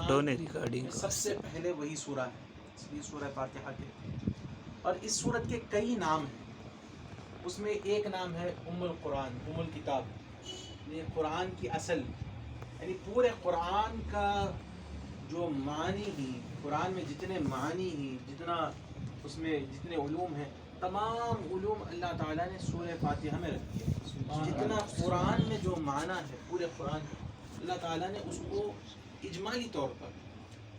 قرآن میں سب سے پہلے وہی سورہ ہے، اس لیے سورہ فاتحہ کہتے ہیں. اور اس سورت کے کئی نام ہیں. اس میں ایک نام ہے ام القرآن، ام الکتاب، یہ قرآن کی اصل، یعنی پورے قرآن کا جو معنی ہی، قرآن میں جتنے معنی ہی، جتنا اس میں جتنے علوم ہیں، تمام علوم اللہ تعالیٰ نے سورہ فاتحہ میں رکھ دیا. جتنا قرآن میں جو معنی ہے پورے قرآن کا، اللہ تعالیٰ نے اس کو اجمالی طور پر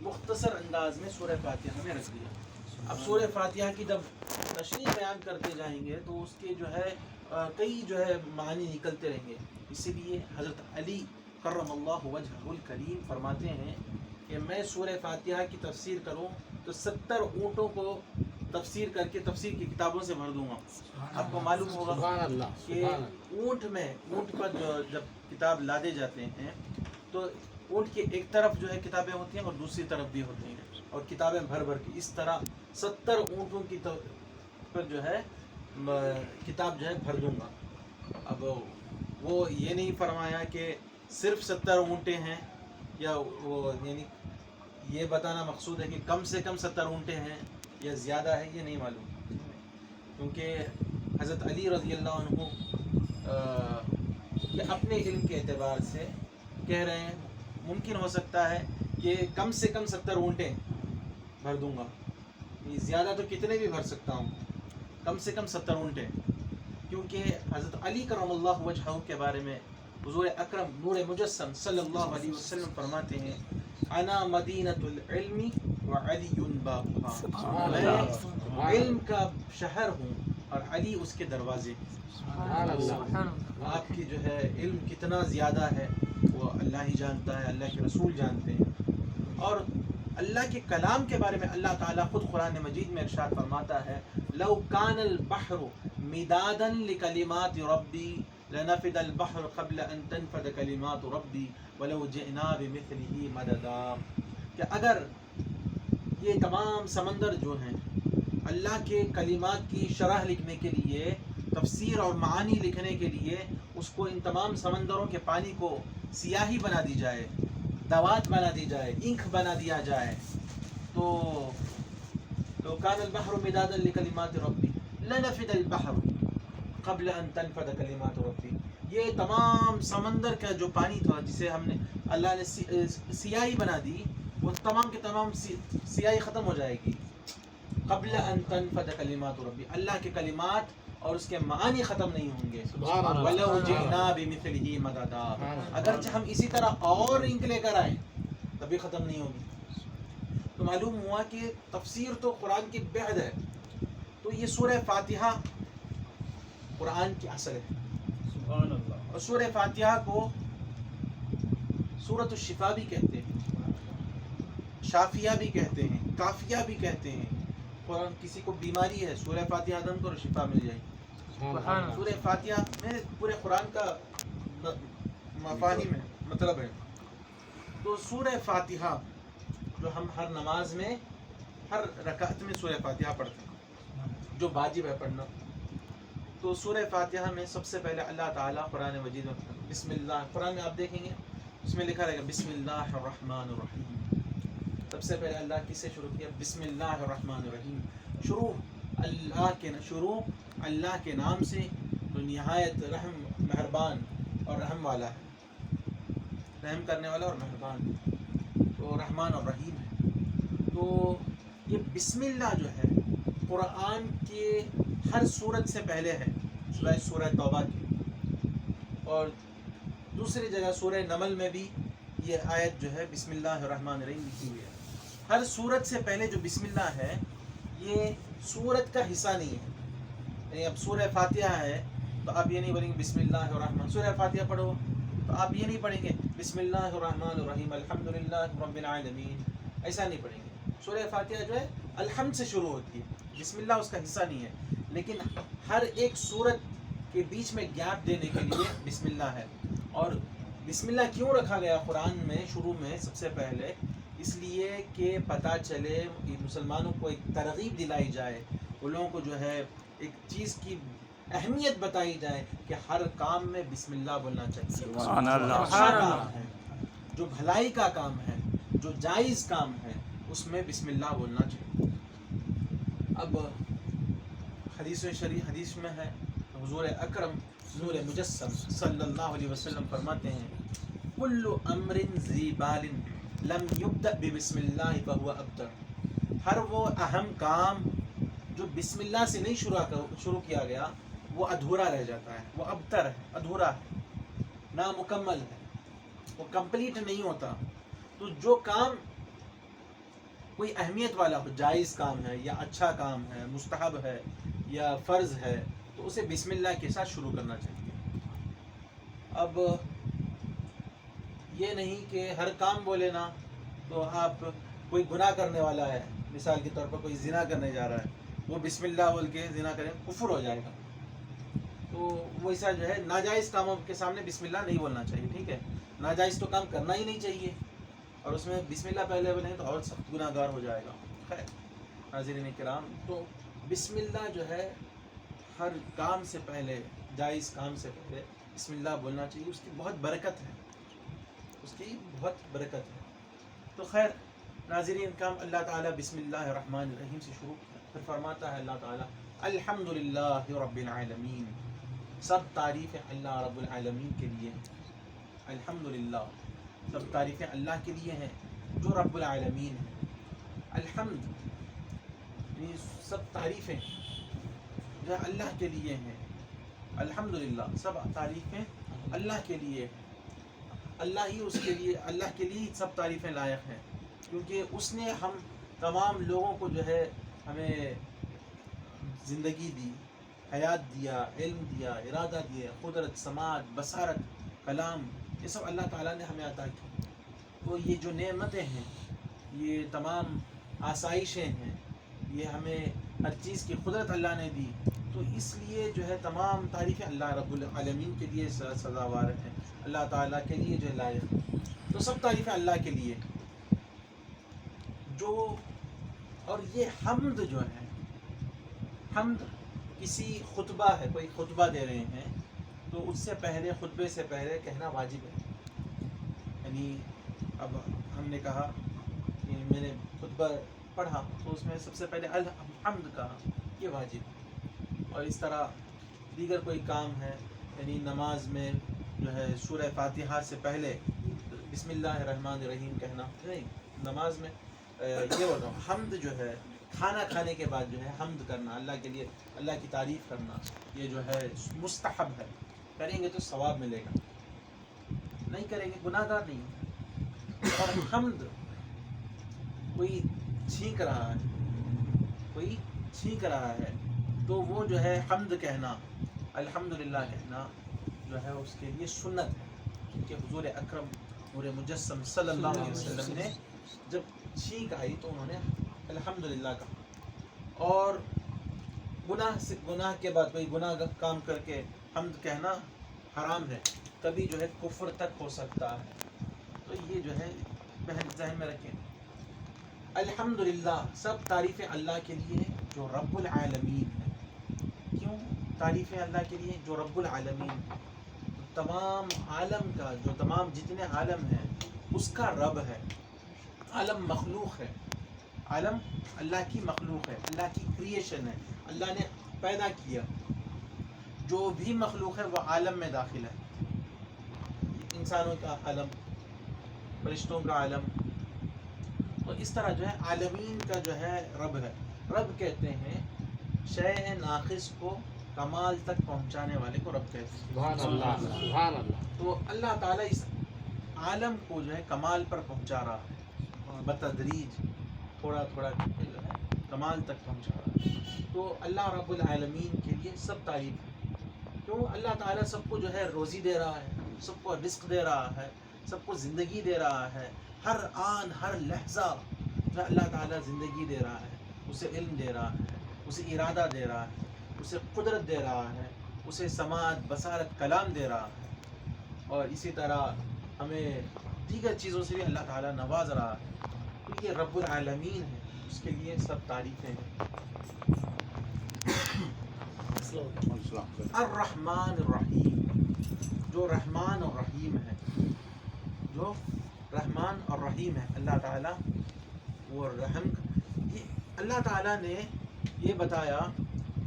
مختصر انداز میں سورہ فاتحہ میں رکھ دیا. اب سورہ فاتحہ کی جب تشریح بیان کرتے جائیں گے تو اس کے جو ہے کئی جو ہے معنی نکلتے رہیں گے. اسی لیے حضرت علی کرم اللہ وجہہ الکریم فرماتے ہیں کہ میں سورہ فاتحہ کی تفسیر کروں تو 70 اونٹوں کو تفسیر کر کے تفسیر کی کتابوں سے بھر دوں گا. آپ کو معلوم ہوگا کہ اونٹ پر جب کتاب لادے جاتے ہیں تو اونٹ کی ایک طرف جو ہے کتابیں ہوتی ہیں اور دوسری طرف بھی ہوتی ہیں، اور کتابیں بھر بھر کے اس طرح 70 اونٹوں کی پر جو ہے کتاب جو ہے بھر دوں گا. اب وہ یہ نہیں فرمایا کہ صرف 70 اونٹیں ہیں، یا وہ یعنی یہ بتانا مقصود ہے کہ کم سے کم 70 اونٹیں ہیں یا زیادہ ہے، یہ نہیں معلوم. کیونکہ حضرت علی رضی اللہ عنہ یہ اپنے علم کے اعتبار سے کہہ رہے ہیں ممکن ہو سکتا ہے کہ کم سے کم 70 اونٹیں بھر دوں گا، زیادہ تو کتنے بھی بھر سکتا ہوں، کم سے کم 70 اونٹیں. کیونکہ حضرت علی کرم اللہ وجہہ کے بارے میں حضور اکرم نور مجسم صلی اللہ علیہ وسلم فرماتے ہیں انا مدینۃ العلم وعلی بابها، میں علم کا شہر ہوں اور علی اس کے دروازے. آپ کی جو ہے علم کتنا زیادہ ہے وہ اللہ ہی جانتا ہے، اللہ کے رسول جانتے ہیں. اور اللہ کے کلام کے بارے میں اللہ تعالیٰ خود قرآن مجید میں ارشاد فرماتا ہے لو کان البحر مدادا لکلمات ربی لنفد البحر قبل ان تنفد کلمات ربی ولو جئنا بمثله مددا، کہ اگر یہ تمام سمندر جو ہیں اللہ کے کلمات کی شرح لکھنے کے لیے، تفسیر اور معانی لکھنے کے لیے، اس کو ان تمام سمندروں کے پانی کو سیاہی بنا دی جائے، دوات بنا دی جائے، انک بنا دیا جائے، تو کان البحر مدادا لکلمات ربی لنفد البحر قبل ان تنفد کلمات ربی. یہ تمام سمندر کا جو پانی تھا جسے ہم نے اللہ نے سیاہی بنا دی، وہ تمام کے تمام سیاہی ختم ہو جائے گی قبل ان تنفد کلمات ربی، اللہ کے کلمات اور اس کے معانی ختم نہیں ہوں گے. وَلَوْ جِئْنَا بِمِثْلِهِ مَدَدًا، اگرچہ ہم اسی طرح اور انک لے کر آئیں تبھی ختم نہیں ہوگی. تو معلوم ہوا کہ تفسیر تو قرآن کی بعد ہے. تو یہ سورہ فاتحہ قرآن کی اصل ہے. سبحان اللہ. اور سورہ فاتحہ کو سورۃ الشفا بھی کہتے ہیں، شافیہ بھی کہتے ہیں، کافیہ بھی کہتے ہیں. قرآن کسی کو بیماری ہے سورہ فاتحہ دم کرو شفا مل جائے گی. سورہ فاتحہ میں پورے قرآن کا مفاہیم ہے، مطلب ہے. تو سورہ فاتحہ جو ہم ہر نماز میں ہر رکعت میں سورہ فاتحہ پڑھتے ہیں جو واجب ہے پڑھنا. تو سورہ فاتحہ میں سب سے پہلے اللہ تعالیٰ قرآن مجید میں بسم اللہ، قرآن میں آپ دیکھیں گے اس میں لکھا رہے گا بسم اللہ الرحمن الرحیم. سب سے پہلے اللہ کس سے شروع کیا؟ بسم اللہ الرحمن الرحیم. شروع اللہ کے نام سے جو نہایت رحم مہربان اور رحم والا ہے، رحم کرنے والا اور مہربان، تو رحمان اور رحیم ہے. تو یہ بسم اللہ جو ہے قرآن کے ہر سورت سے پہلے ہے، سوائے سورہ توبہ کی. اور دوسری جگہ سورہ نمل میں بھی یہ آیت جو ہے بسم اللہ الرحمن الرحیم لکھی ہوئی ہے. ہر سورت سے پہلے جو بسم اللہ ہے یہ سورت کا حصہ نہیں ہے. یعنی اب سورہ فاتحہ ہے تو آپ یہ نہیں بولیں گے بسم اللہ الرحمن، سورہ فاتحہ پڑھو تو آپ یہ نہیں پڑھیں گے بسم اللہ الرحمن الرحیم الحمدللہ رب العالمین، ایسا نہیں پڑھیں گے. سورہ فاتحہ جو ہے الحمد سے شروع ہوتی ہے، بسم اللہ اس کا حصہ نہیں ہے. لیکن ہر ایک سورت کے بیچ میں گیپ دینے کے لیے بسم اللہ ہے. اور بسم اللہ کیوں رکھا گیا قرآن میں شروع میں سب سے پہلے؟ اس لیے کہ پتہ چلے مسلمانوں کو ایک ترغیب دلائی جائے، ان لوگوں کو جو ہے ایک چیز کی اہمیت بتائی جائے کہ ہر کام میں بسم اللہ بولنا چاہیے. سبحان اللہ. اچھا کام ہے، جو بھلائی کا کام ہے، جو جائز کام ہے اس میں بسم اللہ بولنا چاہیے. اب حدیث میں ہے حضور اکرم نور مجسم صلی اللہ علیہ وسلم فرماتے ہیں کل امر ذی بال لم یبدأ ببسم اللہ فہو ابتر. ہر وہ اہم کام جو بسم اللہ سے نہیں شروع کیا گیا وہ ادھورا رہ جاتا ہے، وہ ابتر ہے، ادھورا ہے، نامکمل ہے، وہ کمپلیٹ نہیں ہوتا. تو جو کام کوئی اہمیت والا ہو، جائز کام ہے یا اچھا کام ہے، مستحب ہے یا فرض ہے، تو اسے بسم اللہ کے ساتھ شروع کرنا چاہیے. اب یہ نہیں کہ ہر کام بولے نا تو آپ کوئی گناہ کرنے والا ہے، مثال کے طور پر کوئی زنا کرنے جا رہا ہے، وہ بسم اللہ بول کے زنا کرے کفر ہو جائے گا. تو ویسا جو ہے ناجائز کاموں کے سامنے بسم اللہ نہیں بولنا چاہیے. ٹھیک ہے، ناجائز تو کام کرنا ہی نہیں چاہیے، اور اس میں بسم اللہ پہلے بولیں تو اور سخت گناہ گار ہو جائے گا. خیر ناظرین کرام، تو بسم اللہ جو ہے ہر کام سے پہلے، جائز کام سے پہلے بسم اللہ بولنا چاہیے. اس کی بہت برکت ہے، اس کی بہت برکت ہے. تو خیر ناظرین کرام، اللہ تعالیٰ بسم اللہ الرحمن الرحیم سے شروع، پھر فرماتا ہے اللہ تعالیٰ الحمدللہ رب العالمین. سب تعریفیں اللہ رب العالمین کے لیے ہیں. الحمدللہ، سب تعریفیں اللہ کے لیے ہیں جو رب العالمین ہے. الحمد یعنی سب تعریفیں جو ہے اللہ کے لیے ہیں. الحمدللہ، سب تعریفیں اللہ کے لیے ہیں. اللہ ہی اس کے لیے، اللہ کے لیے سب تعریفیں لائق ہیں، کیونکہ اس نے ہم تمام لوگوں کو جو ہے ہمیں زندگی دی، حیات دیا، علم دیا، ارادہ دیا، قدرت، سماعت، بصارت، کلام، یہ سب اللہ تعالیٰ نے ہمیں عطا کی. تو یہ جو نعمتیں ہیں، یہ تمام آسائشیں ہیں، یہ ہمیں ہر چیز کی قدرت اللہ نے دی. تو اس لیے جو ہے تمام تعریفیں اللہ رب العالمین کے لیے سزاوار ہیں، اللہ تعالیٰ کے لیے جو ہے لائق ہیں. تو سب تعریفیں اللہ کے لیے. جو اور یہ حمد جو ہے، حمد کسی خطبہ ہے، کوئی خطبہ دے رہے ہیں تو اس سے پہلے، خطبے سے پہلے کہنا واجب ہے. یعنی اب ہم نے کہا کہ میں نے خطبہ پڑھا تو اس میں سب سے پہلے الحمد کہا، یہ واجب ہے. اور اس طرح دیگر کوئی کام ہے، یعنی نماز میں جو ہے سورہ فاتحہ سے پہلے بسم اللہ الرحمن الرحیم کہنا نہیں. نماز میں یہ بول رہا ہوں، حمد جو ہے کھانا کھانے کے بعد جو ہے حمد کرنا، اللہ کے لیے، اللہ کی تعریف کرنا، یہ جو ہے مستحب ہے. کریں گے تو ثواب ملے گا، نہیں کریں گے گناہ گار نہیں. اور حمد، کوئی چھینک رہا ہے، کوئی چھینک رہا ہے تو وہ جو ہے حمد کہنا، الحمدللہ کہنا جو ہے اس کے لیے سنت ہے. کیونکہ حضور اکرم نور مجسم صلی اللہ علیہ وسلم نے جب چھینک آئی تو انہوں نے الحمدللہ کہا. اور گناہ کے بعد کوئی گناہ کام کر کے حمد کہنا حرام ہے، کبھی جو ہے کفر تک ہو سکتا ہے. تو یہ جو ہے ذہن میں رکھیں. الحمدللہ، سب تعریفیں اللہ کے لیے جو رب العالمین ہے. کیوں تعریفیں اللہ کے لیے جو رب العالمین ہے؟ تمام عالم کا، جو تمام جتنے عالم ہیں اس کا رب ہے. عالم مخلوق ہے، عالم اللہ کی مخلوق ہے، اللہ کی کریشن ہے، اللہ نے پیدا کیا. جو بھی مخلوق ہے وہ عالم میں داخل ہے. انسانوں کا عالم، فرشتوں کا عالم. تو اس طرح جو ہے عالمین کا جو ہے رب ہے. رب کہتے ہیں شے ناقص کو کمال تک پہنچانے والے کو رب کہتے ہیں. سبحان اللہ، سبحان اللہ. تو اللہ تعالیٰ اس عالم کو جو ہے کمال پر پہنچا رہا ہے، بتدریج، تھوڑا تھوڑا جو ہے کمال تک پہنچا رہا ہے. تو اللہ رب العالمین کے لیے سب تعریف ہے. کیوں؟ اللہ تعالیٰ سب کو جو ہے روزی دے رہا ہے، سب کو رزق دے رہا ہے، سب کو زندگی دے رہا ہے. ہر آن، ہر لحظہ جو اللہ تعالیٰ زندگی دے رہا ہے، اسے علم دے رہا ہے، اسے ارادہ دے رہا ہے، اسے قدرت دے رہا ہے، اسے سماعت، بصارت، کلام دے رہا ہے. اور اسی طرح ہمیں دیگر چیزوں سے بھی اللہ تعالیٰ نواز رہا ہے. تو یہ رب العالمین ہے، اس کے لیے سب تعریفیں ہیں. الرحمن الرحیم، جو رحمان اور رحیم ہے، جو رحمان اور رحیم ہے اللہ تعالیٰ، وہ رحم. یہ اللہ تعالیٰ نے یہ بتایا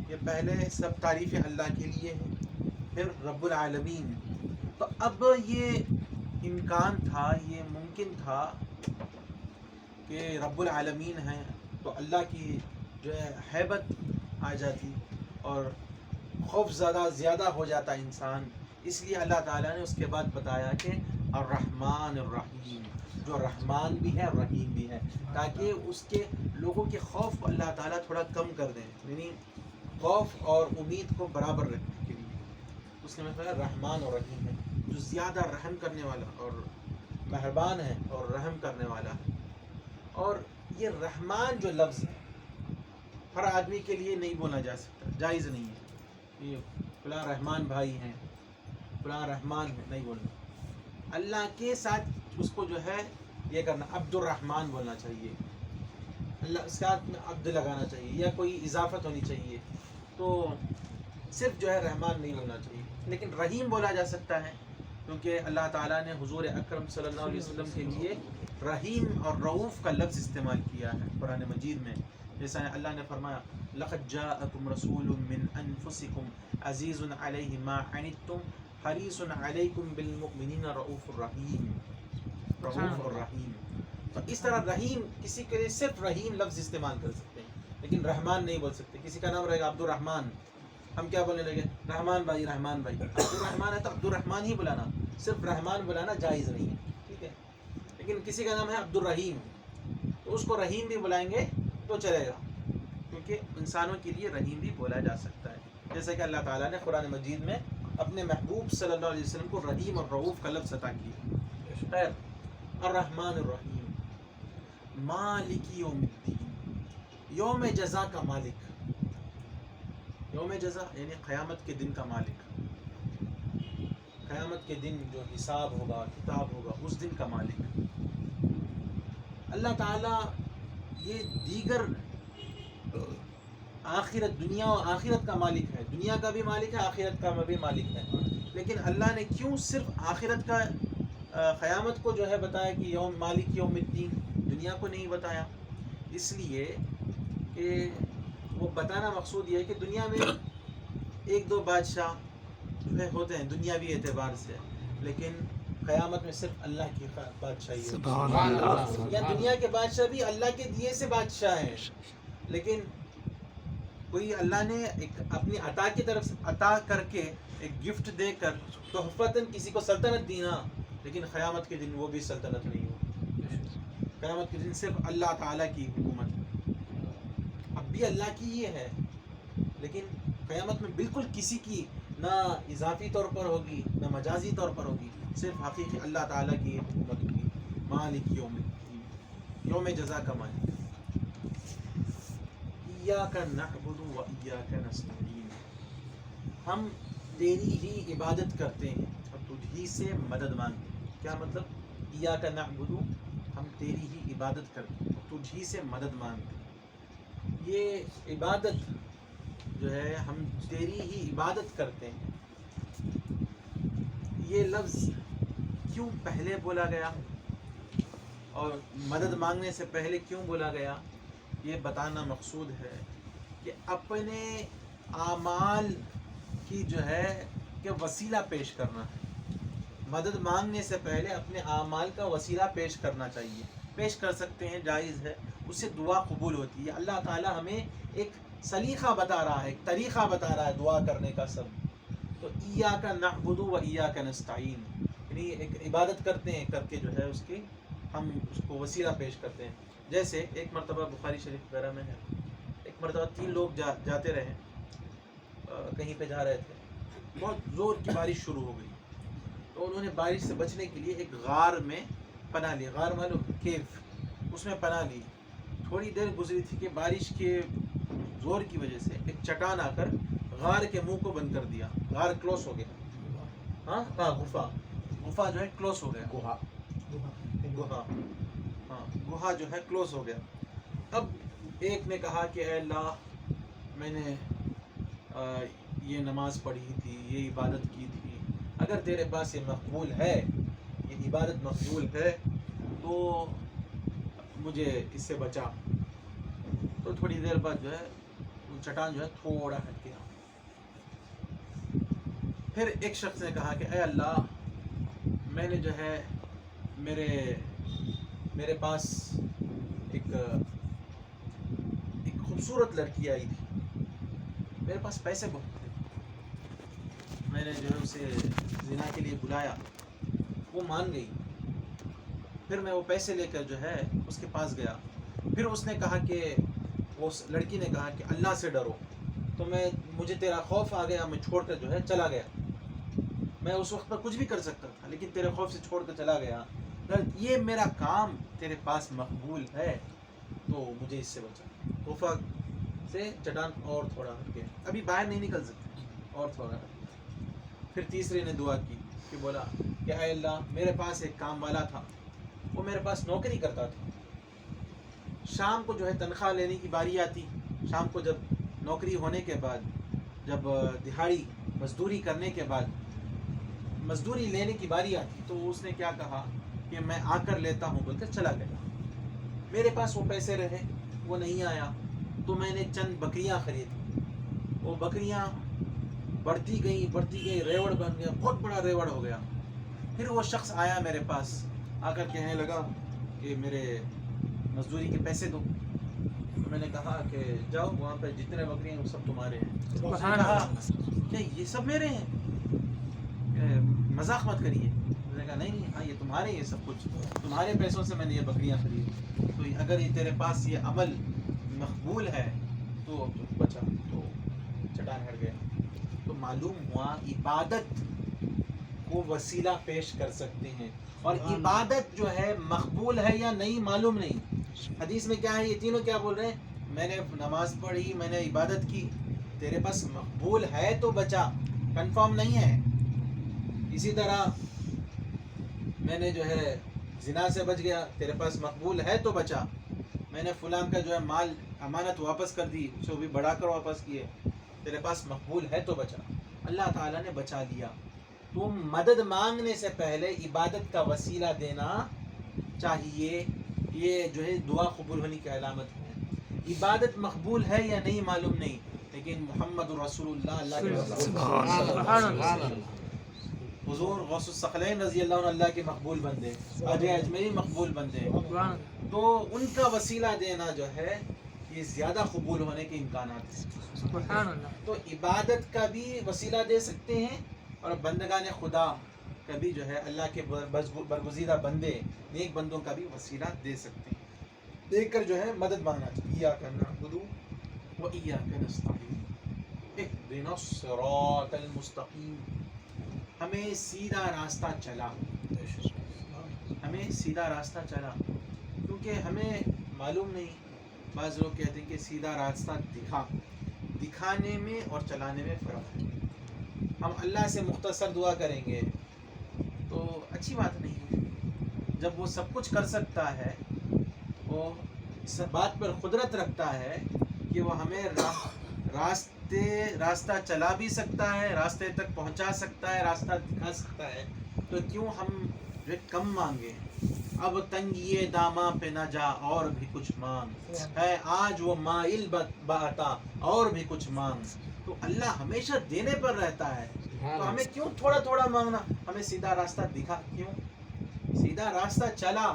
کہ پہلے سب تعریفیں اللہ کے لیے ہیں، پھر رب العالمین. تو اب یہ امکان تھا، یہ ممکن تھا کہ رب العالمین ہیں تو اللہ کی جو ہے ہیبت آ جاتی اور خوف زیادہ ہو جاتا انسان. اس لیے اللہ تعالیٰ نے اس کے بعد بتایا کہ الرحمن الرحیم، جو رحمان بھی ہے رحیم بھی ہے، تاکہ اس کے لوگوں کے خوف کو اللہ تعالیٰ تھوڑا کم کر دیں، یعنی خوف اور امید کو برابر رکھنے کے لیے. اس نے بتایا رحمان اور رحیم ہے، جو زیادہ رحم کرنے والا اور مہربان ہے اور رحم کرنے والا ہے. اور یہ رحمان جو لفظ ہے ہر آدمی کے لیے نہیں بولا جا سکتا، جائز نہیں ہے یہ فلاں رحمان بھائی ہیں، فلاں رحمان ہے، نہیں بولنا. اللہ کے ساتھ اس کو جو ہے یہ کرنا، عبد الرحمن بولنا چاہیے، اللہ اس کے ساتھ میں عبد لگانا چاہیے یا کوئی اضافت ہونی چاہیے. تو صرف جو ہے رحمان نہیں بولنا چاہیے، لیکن رحیم بولا جا سکتا ہے کیونکہ اللہ تعالیٰ نے حضور اکرم صلی اللہ علیہ وسلم کے لیے رحیم اور رؤوف کا لفظ استعمال کیا ہے قرآن مجید میں. جیسا اللہ نے فرمایا لقد جاءکم رسول من انفسکم عزیز علیہ ما عنتم حریص علیکم بالمؤمنین رؤوف الرحیم، رؤوف الرحیم. تو اس طرح رحیم کسی کے لیے صرف رحیم لفظ استعمال کر سکتے ہیں، لیکن رحمان نہیں بول سکتے. کسی کا نام رہے گا عبد الرحمن، ہم کیا بولنے لگے رحمان بھائی، رحمان بھائی. عبد الرحمن ہے تو عبد الرحمن ہی بلانا، صرف رحمان بلانا جائز نہیں ہے، ٹھیک ہے. لیکن کسی کا نام ہے عبد الرحیم تو اس کو رحیم بھی بلائیں گے تو چلے گا، کیونکہ انسانوں کے لیے رحیم بھی بولا جا سکتا ہے. جیسے کہ اللہ تعالیٰ نے قرآن مجید میں اپنے محبوب صلی اللہ علیہ وسلم کو رحیم اور رؤوف کا لفظ عطا کیا. خیر، الرحمن الرحیم، مالک یوم الدین، یوم جزا کا مالک. یوم جزا یعنی قیامت کے دن کا مالک، قیامت کے دن جو حساب ہوگا، کتاب ہوگا، اس دن کا مالک. اللہ تعالیٰ یہ دیگر آخرت، دنیا و آخرت کا مالک ہے، دنیا کا بھی مالک ہے، آخرت کا بھی مالک ہے. لیکن اللہ نے کیوں صرف آخرت کا قیامت کو جو ہے بتایا کہ یوم مالک یوم الدین، دنیا کو نہیں بتایا؟ اس لیے کہ وہ بتانا مقصود یہ ہے کہ دنیا میں ایک دو بادشاہ جو ہے ہوتے ہیں دنیاوی اعتبار سے، لیکن قیامت میں صرف اللہ کی بادشاہی ہے. یا دنیا کے بادشاہ بھی اللہ کے دیے سے بادشاہ ہیں، لیکن کوئی اللہ نے ایک اپنی عطا کی طرف سے عطا کر کے ایک گفٹ دے کر تحفتاً کسی کو سلطنت دی نا، لیکن قیامت کے دن وہ بھی سلطنت نہیں ہو. قیامت کے دن صرف اللہ تعالیٰ کی حکومت ہے. اب بھی اللہ کی یہ ہے، لیکن قیامت میں بالکل کسی کی نہ اضافی طور پر ہوگی نہ مجازی طور پر ہوگی، صرف حقیقی اللہ تعالیٰ کی حکومت ہوگی. مالک یوم الدین، یوم جزا کا مالک. ایاک نعبد و ایاک نستعین، ہم تیری ہی عبادت کرتے ہیں اور تجھ ہی سے مدد مانگتے ہیں. کیا مطلب؟ ایاک نعبد، ہم تیری ہی عبادت کرتے ہیں اور تجھ ہی سے مدد مانگتے ہیں. یہ عبادت جو ہے ہم تیری ہی عبادت کرتے ہیں، یہ لفظ کیوں پہلے بولا گیا اور مدد مانگنے سے پہلے کیوں بولا گیا، یہ بتانا مقصود ہے کہ اپنے اعمال کی جو ہے کہ وسیلہ پیش کرنا ہے. مدد مانگنے سے پہلے اپنے اعمال کا وسیلہ پیش کرنا چاہیے. پیش کر سکتے ہیں، جائز ہے، اس سے دعا قبول ہوتی ہے. اللہ تعالیٰ ہمیں ایک سلیقہ بتا رہا ہے، ایک طریقہ بتا رہا ہے دعا کرنے کا سب. تو ایاک نعبد و ایاک نستعین، یعنی ایک عبادت کرتے ہیں کر کے جو ہے اس کی ہم اس کو وسیلہ پیش کرتے ہیں. جیسے ایک مرتبہ بخاری شریف وغیرہ میں ہے، ایک مرتبہ 3 لوگ جاتے رہے، کہیں پہ جا رہے تھے، بہت زور کی بارش شروع ہو گئی، تو انہوں نے بارش سے بچنے کے لیے ایک غار میں پناہ لی. غار معلوم کیف، اس میں پناہ لی. تھوڑی دیر گزری تھی کہ بارش کے زور کی وجہ سے ایک چٹان آ کر غار کے منہ کو بند کر دیا. غار کلوز ہو گیا. ہاں گفا جو ہے کلوز ہو گیا. گوہا جو ہے کلوز ہو گیا. اب ایک نے کہا کہ اے اللہ، میں نے یہ نماز پڑھی تھی، یہ عبادت کی تھی، اگر تیرے پاس یہ مقبول ہے، یہ عبادت مقبول ہے تو مجھے اس سے بچا. تو تھوڑی دیر بعد جو ہے وہ چٹان جو ہے تھوڑا ہٹ گیا. پھر ایک شخص نے کہا کہ اے اللہ، میں نے جو ہے میرے پاس ایک خوبصورت لڑکی آئی تھی، میرے پاس پیسے بہت تھے، میں نے جو ہے اسے زنا کے لیے بلایا، وہ مان گئی. پھر میں وہ پیسے لے کر جو ہے اس کے پاس گیا. پھر اس نے کہا کہ اس لڑکی نے کہا کہ اللہ سے ڈرو. تو مجھے تیرا خوف آ گیا، میں چھوڑ کر جو ہے چلا گیا. میں اس وقت پر کچھ بھی کر سکتا تھا، لیکن تیرے خوف سے چھوڑ کر چلا گیا. یہ میرا کام تیرے پاس مقبول ہے تو مجھے اس سے بچا. خوفا سے چٹان اور تھوڑا ہٹ گیا، ابھی باہر نہیں نکل سکتے، اور تھوڑا ہٹ گیا. پھر تیسرے نے دعا کی کہ بولا کہ اے اللہ، میرے پاس ایک کام والا تھا، وہ میرے پاس نوکری کرتا تھا. شام کو جو ہے تنخواہ لینے کی باری آتی. شام کو جب نوکری ہونے کے بعد، جب دہاڑی مزدوری کرنے کے بعد مزدوری لینے کی باری آتی، تو اس نے کیا کہا کہ میں آ کر لیتا ہوں بول کر چلا گیا. میرے پاس وہ پیسے رہے، وہ نہیں آیا، تو میں نے چند بکریاں خریدی. وہ بکریاں بڑھتی گئی، ریوڑ بن گیا، بہت بڑا ریوڑ ہو گیا. پھر وہ شخص آیا میرے پاس، آ کر کہنے لگا کہ میرے مزدوری کے پیسے دو. تو میں نے کہا کہ جاؤ، وہاں پہ جتنے بکریاں ہیں وہ سب تمہارے ہیں. اس نے کہا کہ یہ سب میرے ہیں، مذاق مت کریے. میں نے کہا نہیں، ہاں یہ تمہارے، یہ سب کچھ تمہارے پیسوں سے میں نے یہ بکریاں خریدی. تو اگر یہ تیرے پاس یہ عمل مقبول ہے تو بچا. تو چٹان ہٹ گیا. تو معلوم ہوا عبادت کو وسیلہ پیش کر سکتے ہیں، اور عبادت جو ہے مقبول ہے یا نہیں معلوم نہیں. حدیث میں کیا ہے، یہ تینوں کیا بول رہے ہیں؟ میں نے نماز پڑھی، میں نے عبادت کی، تیرے پاس مقبول ہے تو بچا، کنفرم نہیں ہے. اسی طرح میں نے جو ہے زنا سے بچ گیا، تیرے پاس مقبول ہے تو بچا. میں نے فلاں کا جو ہے مال امانت واپس کر دی، اسے بھی بڑھا کر واپس کیے، تیرے پاس مقبول ہے تو بچا. اللہ تعالیٰ نے بچا لیا. تو مدد مانگنے سے پہلے عبادت کا وسیلہ دینا چاہیے. یہ جو ہے دعا قبول ہونے کی علامت ہے. عبادت مقبول ہے یا نہیں معلوم نہیں، لیکن محمد رسول اللہ حضور غوث الثقلین رضی اللہ عنہ اللہ کے مقبول بندے، خواجہ اجمیری مقبول بندے، تو ان کا وسیلہ دینا جو ہے یہ زیادہ قبول ہونے کے امکانات ہیں. تو عبادت کا بھی وسیلہ دے سکتے ہیں، اور بندگان خدا کا بھی جو ہے اللہ کے برگزیدہ بندے، نیک بندوں کا بھی وسیلہ دے سکتے ہیں. دیکھ کر جو ہے مدد مانگنا چاہیے. ایاک نعبد و ایاک نستعین اہدنا الصراط المستقیم. ہمیں سیدھا راستہ چلا، ہمیں سیدھا راستہ چلا، کیونکہ ہمیں معلوم نہیں. بعض لوگ کہتے ہیں کہ سیدھا راستہ دکھانے میں اور چلانے میں فرق ہے. ہم اللہ سے مختصر دعا کریں گے تو اچھی بات نہیں ہے. جب وہ سب کچھ کر سکتا ہے، وہ اس بات پر قدرت رکھتا ہے کہ وہ ہمیں راستہ چلا بھی سکتا ہے، راستے تک پہنچا سکتا ہے، راستہ دکھا سکتا ہے، تو کیوں ہم جو کم مانگے. اب تنگیے داماں پہ نہ جا اور بھی کچھ مانگ، ہے آج وہ مائل بعطا اور بھی کچھ مانگ. تو اللہ ہمیشہ دینے پر رہتا ہے، تو ہمیں کیوں تھوڑا تھوڑا مانگنا. ہمیں سیدھا راستہ دکھا، کیوں سیدھا راستہ چلا،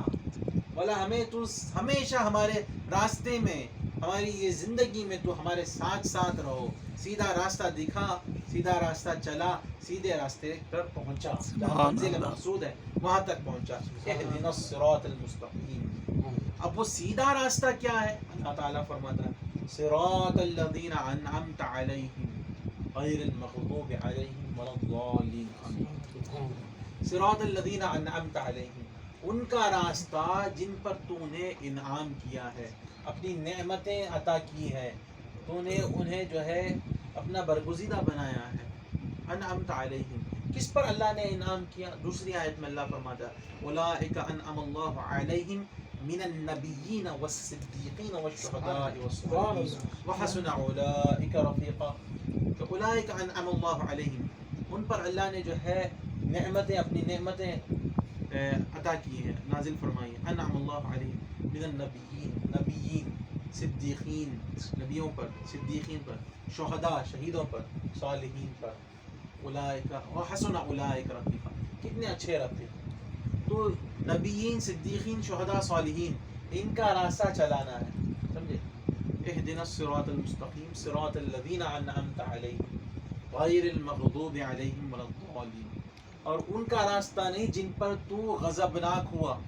بولا ہمیں تو ہمیشہ ہمارے راستے میں، ہماری یہ زندگی میں تو ہمارے ساتھ ساتھ رہو. سیدھا راستہ دکھا، سیدھا راستہ چلا، سیدھے راستے پر پہنچا، جہاں منزل مقصود ہے وہاں تک پہنچا. اہدنا الصراط المستقیم. اب وہ سیدھا راستہ کیا ہے؟ اللہ تعالیٰ فرماتا ہے صراط الذین انعمت علیہم غیر المغضوب علیہم ولا الضالین. صراط الذین انعمت علیہم، ان کا راستہ جن پر تو نے انعام کیا ہے، اپنی نعمتیں عطا کی ہے، تو نے انہیں جو ہے اپنا برگزیدہ بنایا ہے. انعمت علیہم، کس پر اللہ نے انعام کیا؟ دوسری آیت میں اللہ فرماتا ہے اولئک انعم اللہ علیہم من النبیین والصدیقین والشہداء والصالحین وحسن اولئک رفیقا. تو اولئک انعم اللہ علیہم، ان پر اللہ نے جو ہے نعمتیں، اپنی نعمتیں عطا کی ہیں. نازل فرمائی ہے. انعم اللہ علیہ من النبیین، نبیین، صدیقین، نبیوں پر، صدیقین پر، شہداء، شہیدوں پر، صالحین پر، اولئک وحسن اولئک رفیقا، کتنے اچھے رفیق. تو نبیین، صدیقین، شہداء، صالحین، ان کا راستہ چلانا ہے. سمجھے؟ اہدنا الصراط المستقیم صراط الذین انعمت علیہم غیر المغضوب علیہم ولا الضالین. اور ان کا راستہ نہیں جن پر تو غضبناک ہوا،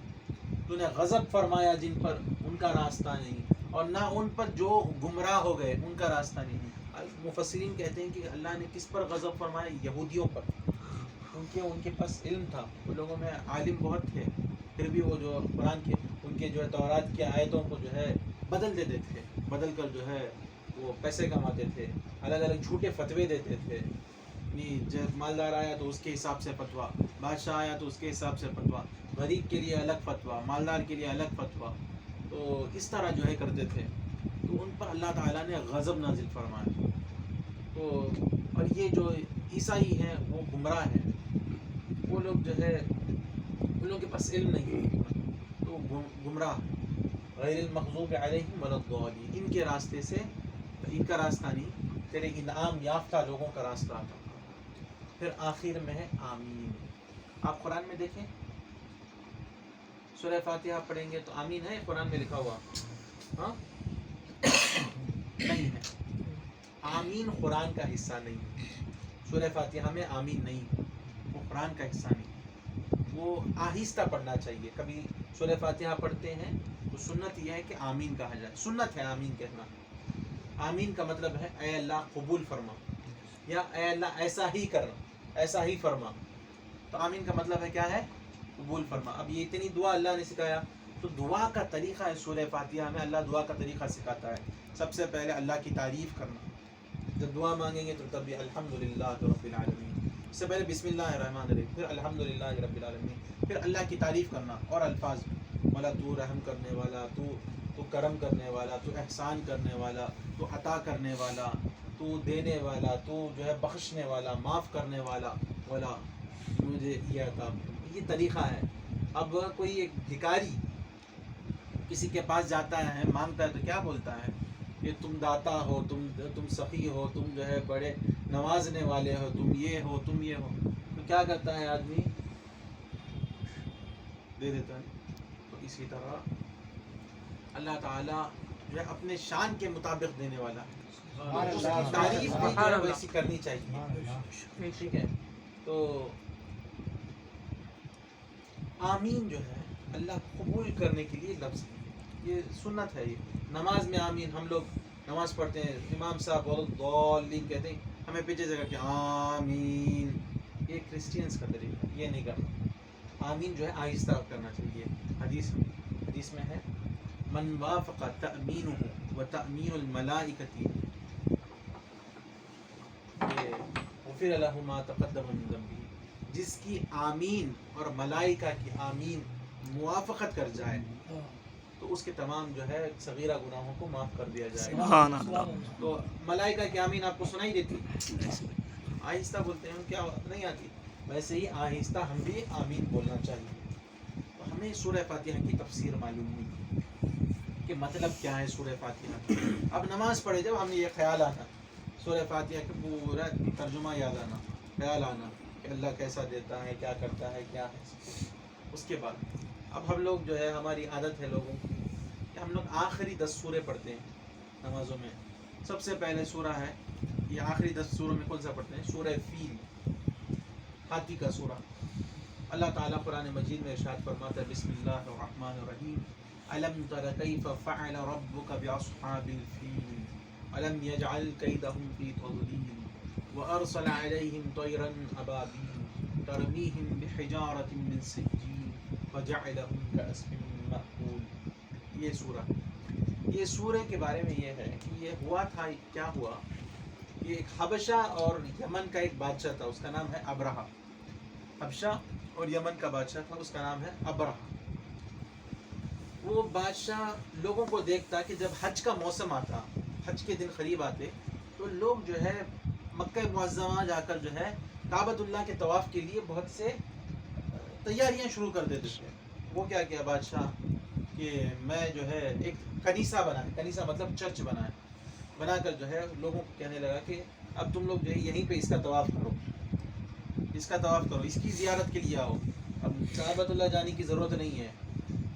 تو نے غضب فرمایا جن پر، ان کا راستہ نہیں. اور نہ ان پر جو گمراہ ہو گئے، ان کا راستہ نہیں. مفسرین کہتے ہیں کہ اللہ نے کس پر غضب فرمایا؟ یہودیوں پر. ان کے پاس علم تھا، ان لوگوں میں عالم بہت تھے، پھر بھی وہ جو قرآن کے ان کے جو ہے تورات کی آیتوں کو جو ہے بدل دیتے تھے، بدل کر جو ہے وہ پیسے کماتے تھے، الگ الگ جھوٹے فتوے دیتے تھے. جب مالدار آیا تو اس کے حساب سے فتویٰ، بادشاہ آیا تو اس کے حساب سے فتویٰ، غریب کے لیے الگ فتویٰ، مالدار کے لیے الگ فتویٰ. تو اس طرح جو ہے کرتے تھے. تو ان پر اللہ تعالیٰ نے غضب نازل فرمایا. تو اور یہ جو عیسائی ہیں وہ گمراہ ہیں، وہ لوگ جو ہے ان لوگوں کے پاس علم نہیں ہے، تو گمراہ. غیر المغضوب علیہم ولا الضالین، ان کے راستے سے، ان کا راستہ نہیں، تیرے انعام یافتہ لوگوں کا راستہ آتا. پھر آخر میں ہے آمین. آپ قرآن میں دیکھیں سورہ فاتحہ پڑھیں گے تو آمین ہے قرآن میں لکھا ہوا؟ ہاں نہیں ہے. آمین قرآن کا حصہ نہیں. سورہ فاتحہ میں آمین نہیں، وہ قرآن کا حصہ نہیں. وہ آہستہ پڑھنا چاہیے. کبھی سورہ فاتحہ پڑھتے ہیں تو سنت یہ ہے کہ آمین کہا جائے. سنت ہے آمین کہنا. آمین کا مطلب ہے اے اللہ قبول فرما، یا اے اللہ ایسا ہی کرنا، ایسا ہی فرما. تو آمین کا مطلب ہے کیا ہے؟ قبول فرما. اب یہ اتنی دعا اللہ نے سکھایا، تو دعا کا طریقہ ہے سورہ فاتحہ میں. اللہ دعا کا طریقہ سکھاتا ہے. سب سے پہلے اللہ کی تعریف کرنا. جب دعا مانگیں گے تو تب بھی الحمدللہ رب العالمین، اس سے پہلے بسم اللہ الرحمن الرحیم، پھر الحمدللہ رب العالمین، پھر اللہ کی تعریف کرنا. اور الفاظ مولا تو رحم کرنے والا، تو کرم کرنے والا، تو احسان کرنے والا، تو عطا کرنے والا، تو دینے والا، تو جو ہے بخشنے والا، معاف کرنے والا، والا مجھے یہ عطا. یہ طریقہ ہے. اب کوئی ایک بھکاری کسی کے پاس جاتا ہے، مانگتا ہے، تو کیا بولتا ہے کہ تم داتا ہو، تم سخی ہو، تم جو ہے بڑے نوازنے والے ہو، تم یہ ہو، تم یہ ہو. تو کیا کرتا ہے آدمی؟ دے دیتا ہے. تو اسی طرح اللہ تعالیٰ جو ہے اپنے شان کے مطابق دینے والا ہے. اس کی تعریف بھی جو ہے ویسی کرنی چاہیے. ٹھیک ہے. تو آمین جو ہے اللہ قبول کرنے کے لیے لفظ ہے. یہ سنت ہے. یہ نماز میں آمین، ہم لوگ نماز پڑھتے ہیں، امام صاحب ضالین کہتے ہیں، ہمیں پیچھے سے کر کے آمین. یہ کرسچینس کا طریقہ، یہ نہیں کرنا. آمین جو ہے آہستہ کرنا چاہیے. حدیث میں ہے من وافق تأمینہ و تأمین الملائکۃ غفر لہ ما تقدم من ذنبہ. جس کی آمین اور ملائکہ کی آمین موافقت کر جائے تو اس کے تمام جو ہے صغیرہ گناہوں کو معاف کر دیا جائے گا. سبحان اللہ. تو ملائکہ کی آمین آپ کو سنائی دیتی؟ آہستہ بولتے ہیں کیا نہیں آتی؟ ویسے ہی آہستہ ہم بھی آمین بولنا چاہیے. تو ہمیں سورہ فاتحہ کی تفسیر معلوم ہوئی کہ مطلب کیا ہے سورہ فاتحہ. اب نماز پڑھے جب ہمیں یہ خیال آنا، سورہ فاتحہ کا پورا ترجمہ یاد آنا، خیال آنا کہ اللہ کیسا دیتا ہے، کیا کرتا ہے، کیا ہے. اس کے بعد اب ہم لوگ جو ہے ہماری عادت ہے لوگوں کی کہ ہم لوگ آخری 10 سورے پڑھتے ہیں نمازوں میں. سب سے پہلے سورہ ہے، یہ آخری 10 سوروں میں کون سا پڑھتے ہیں؟ سورہ فیل، ہاتھی کا سورہ. اللہ تعالیٰ قرآن مجید میں ارشاد فرماتا ہے بسم اللہ الرحمن الرحیم الم تر کیف فعل ربک باصحاب الفیل الم یجعل کیدہم فی تضلیل وارسل علیہم طیرا ابابیل ترمیہم بحجارۃ من سجیل فجعلہم کعصف مأکول. یہ سورہ، یہ سورہ کے بارے میں یہ ہے کہ یہ ہوا تھا، کیا ہوا، یہ ایک حبشہ اور یمن کا ایک بادشاہ تھا، اس کا نام ہے ابرہہ. حبشہ اور یمن کا بادشاہ تھا، اس کا نام ہے ابرہہ. وہ بادشاہ لوگوں کو دیکھتا کہ جب حج کا موسم آتا، حج کے دن قریب آتے، تو لوگ جو ہے مکہ معظمہ جا کر جو ہے کعبۃ اللہ کے طواف کے لیے بہت سے تیاریاں شروع کر دیتے تھے. وہ کیا کیا بادشاہ کہ میں جو ہے ایک کنیسہ بنائے، کنیسہ مطلب چرچ بنائے، بنا کر جو ہے لوگوں کو کہنے لگا کہ اب تم لوگ جو ہے یہیں پہ اس کا طواف کرو، اس کا طواف کرو، اس کی زیارت کے لیے آؤ، اب کعبۃ اللہ جانے کی ضرورت نہیں ہے،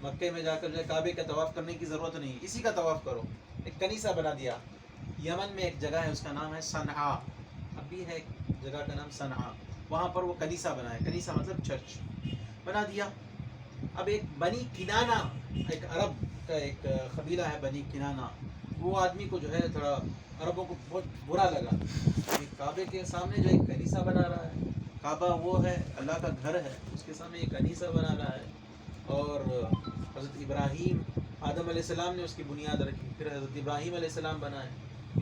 مکے میں جا کر جو ہے کعبے کا طواف کرنے کی ضرورت نہیں، اسی کا طواف کرو۔ ایک کنیسہ بنا دیا۔ یمن میں ایک جگہ ہے، اس کا نام ہے صنعا، اب بھی ہے ایک جگہ کا نام صنعا، وہاں پر وہ کنیسہ بنا ہے، کنیسہ مطلب چرچ بنا دیا۔ اب ایک بنی کنانہ، ایک عرب کا ایک قبیلہ ہے بنی کنانہ، وہ آدمی کو جو ہے تھوڑا عربوں کو بہت برا لگا کہ کعبے کے سامنے جو ایک کنیسہ بنا رہا ہے، کعبہ وہ ہے اللہ کا گھر ہے، اس کے سامنے ایک کنیسہ بنا رہا ہے، اور حضرت ابراہیم، آدم علیہ السلام نے اس کی بنیاد رکھی، پھر حضرت ابراہیم علیہ السلام بنائے،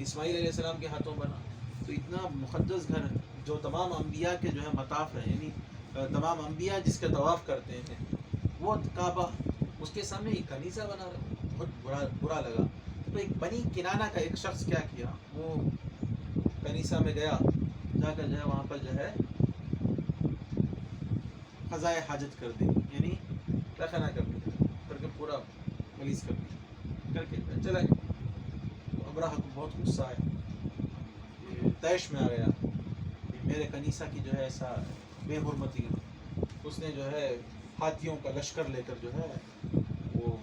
اسماعیل علیہ السلام کے ہاتھوں بنا، تو اتنا مقدس گھر جو تمام انبیاء کے جو ہے مطاف ہے، یعنی تمام انبیاء جس کا طواف کرتے ہیں وہ کعبہ، اس کے سامنے ایک کنیسہ بنا رہا، بہت برا لگا۔ تو ایک بنی کنانہ کا ایک شخص کیا کیا، وہ کنیسہ میں گیا، جا کر جو ہے وہاں پر جو ہے قضائے حاجت کر دی، یعنی رخنہ کر کے پورا پولیس کر دی، کر کے چلا گیا۔ تو ابراہ کو بہت غصہ آیا، طیش میں آ گیا کہ میرے کنیسہ کی جو ہے ایسا بے حرمتی، اس نے جو ہے ہاتھیوں کا لشکر لے کر جو ہے وہ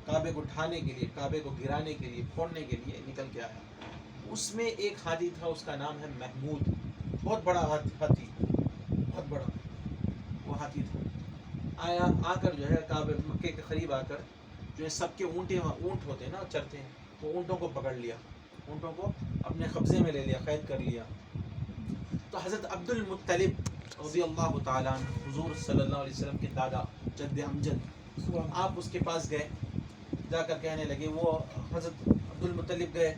کعبے کو ڈھانے کے لیے، کعبے کو گرانے کے لیے، پھوڑنے کے لیے نکل کے آیا۔ اس میں ایک ہاتھی تھا، اس کا نام ہے محمود، بہت بڑا ہاتھی، بہت بڑا وہ ہاتھی تھا۔ آیا، آ کر جو ہے کعبے مکے کے قریب آ کر جو ہے سب کے اونٹ ہوتے ہیں نا، چرتے ہیں، وہ اونٹوں کو پکڑ لیا، اونٹوں کو اپنے قبضے میں لے لیا، قید کر لیا۔ تو حضرت عبد المطلب رضی اللہ تعالیٰ عنہ، حضور صلی اللہ علیہ وسلم کے دادا، جد امجد، آپ اس کے پاس گئے، جا کر کہنے لگے، وہ حضرت عبد المطلب گئے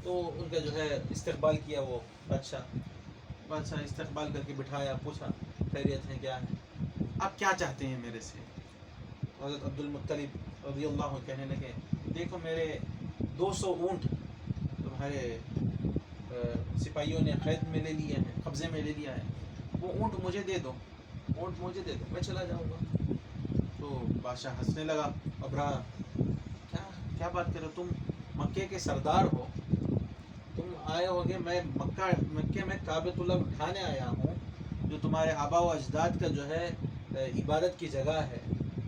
تو ان کا جو ہے استقبال کیا، وہ بادشاہ استقبال کر کے بٹھایا، پوچھا خیریت ہے کیا ہے، آپ کیا چاہتے ہیں میرے سے؟ حضرت عبد المطلب رضی اللہ عنہ کہنے لگے، دیکھو میرے 200 اونٹ تمہارے سپاہیوں نے قید میں لے لیے ہیں، قبضے میں لے لیا ہے، وہ اونٹ مجھے دے دو، اونٹ مجھے دے دو، میں چلا جاؤں گا۔ تو بادشاہ ہنسنے لگا، ابراہ کیا بات کرو، تم مکے کے سردار ہو، تم آئے ہوگے، میں مکے میں کعبۃ اللہ اٹھانے آیا ہوں، جو تمہارے آبا و اجداد کا جو ہے عبادت کی جگہ ہے،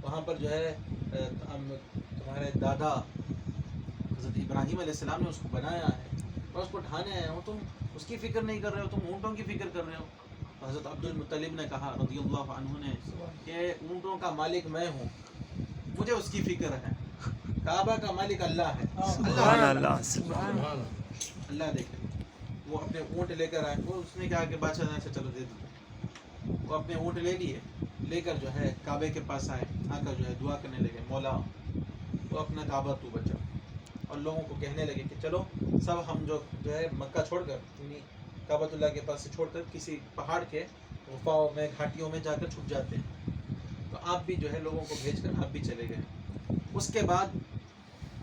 وہاں پر جو ہے تمہارے دادا حضرت ابراہیم علیہ السلام نے اس کو بنایا ہے، اور اس کو ڈھانے آیا ہوں، تم اس کی فکر نہیں کر رہے ہو، تم اونٹوں کی فکر کر رہے ہو۔ حضرت عبد المطلب نے کہا رضی اللہ عنہ نے کہ اونٹوں کا مالک میں ہوں، مجھے اس کی فکر ہے، کعبہ کا مالک اللہ ہے، اللہ دیکھے۔ وہ اپنے اونٹ لے کر آئے، وہ اس نے کہا کہ بادشاہ نے چلو دے دو، وہ اپنے اونٹ لے لیے، لے کر جو ہے کعبے کے پاس آئے، آ کر جو ہے دعا کرنے لگے، مولا تو اپنا کعبہ تو بچا، اور لوگوں کو کہنے لگے کہ چلو سب ہم جو ہے مکہ چھوڑ کر، یعنی کعبۃ اللہ کے پاس سے چھوڑ کر کسی پہاڑ کے غفاؤں میں، گھاٹیوں میں جا کر چھپ جاتے ہیں۔ تو آپ بھی جو ہے لوگوں کو بھیج کر آپ بھی چلے گئے۔ اس کے بعد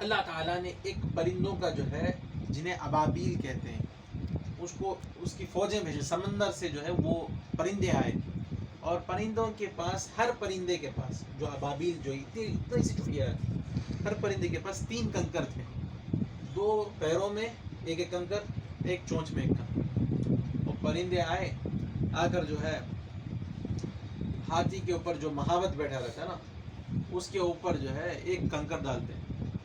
اللہ تعالیٰ نے ایک پرندوں کا جو ہے جنہیں ابابیل کہتے ہیں، اس کی فوجیں بھیجے، سمندر سے جو ہے وہ پرندے آئے، اور پرندوں کے پاس، ہر پرندے کے پاس، جو ابابیل جو اتنی سی چڑیا ہے، ہر پرندے کے پاس 3 کنکر تھے، 2 پیروں میں ایک کنکر، ایک چونچ میں ایک کنکر۔ وہ پرندے آئے، آ کر جو ہے ہاتھی کے اوپر جو مہاوت بیٹھا رہتا ہے نا، اس کے اوپر جو ہے ایک کنکر ڈالتے ہیں،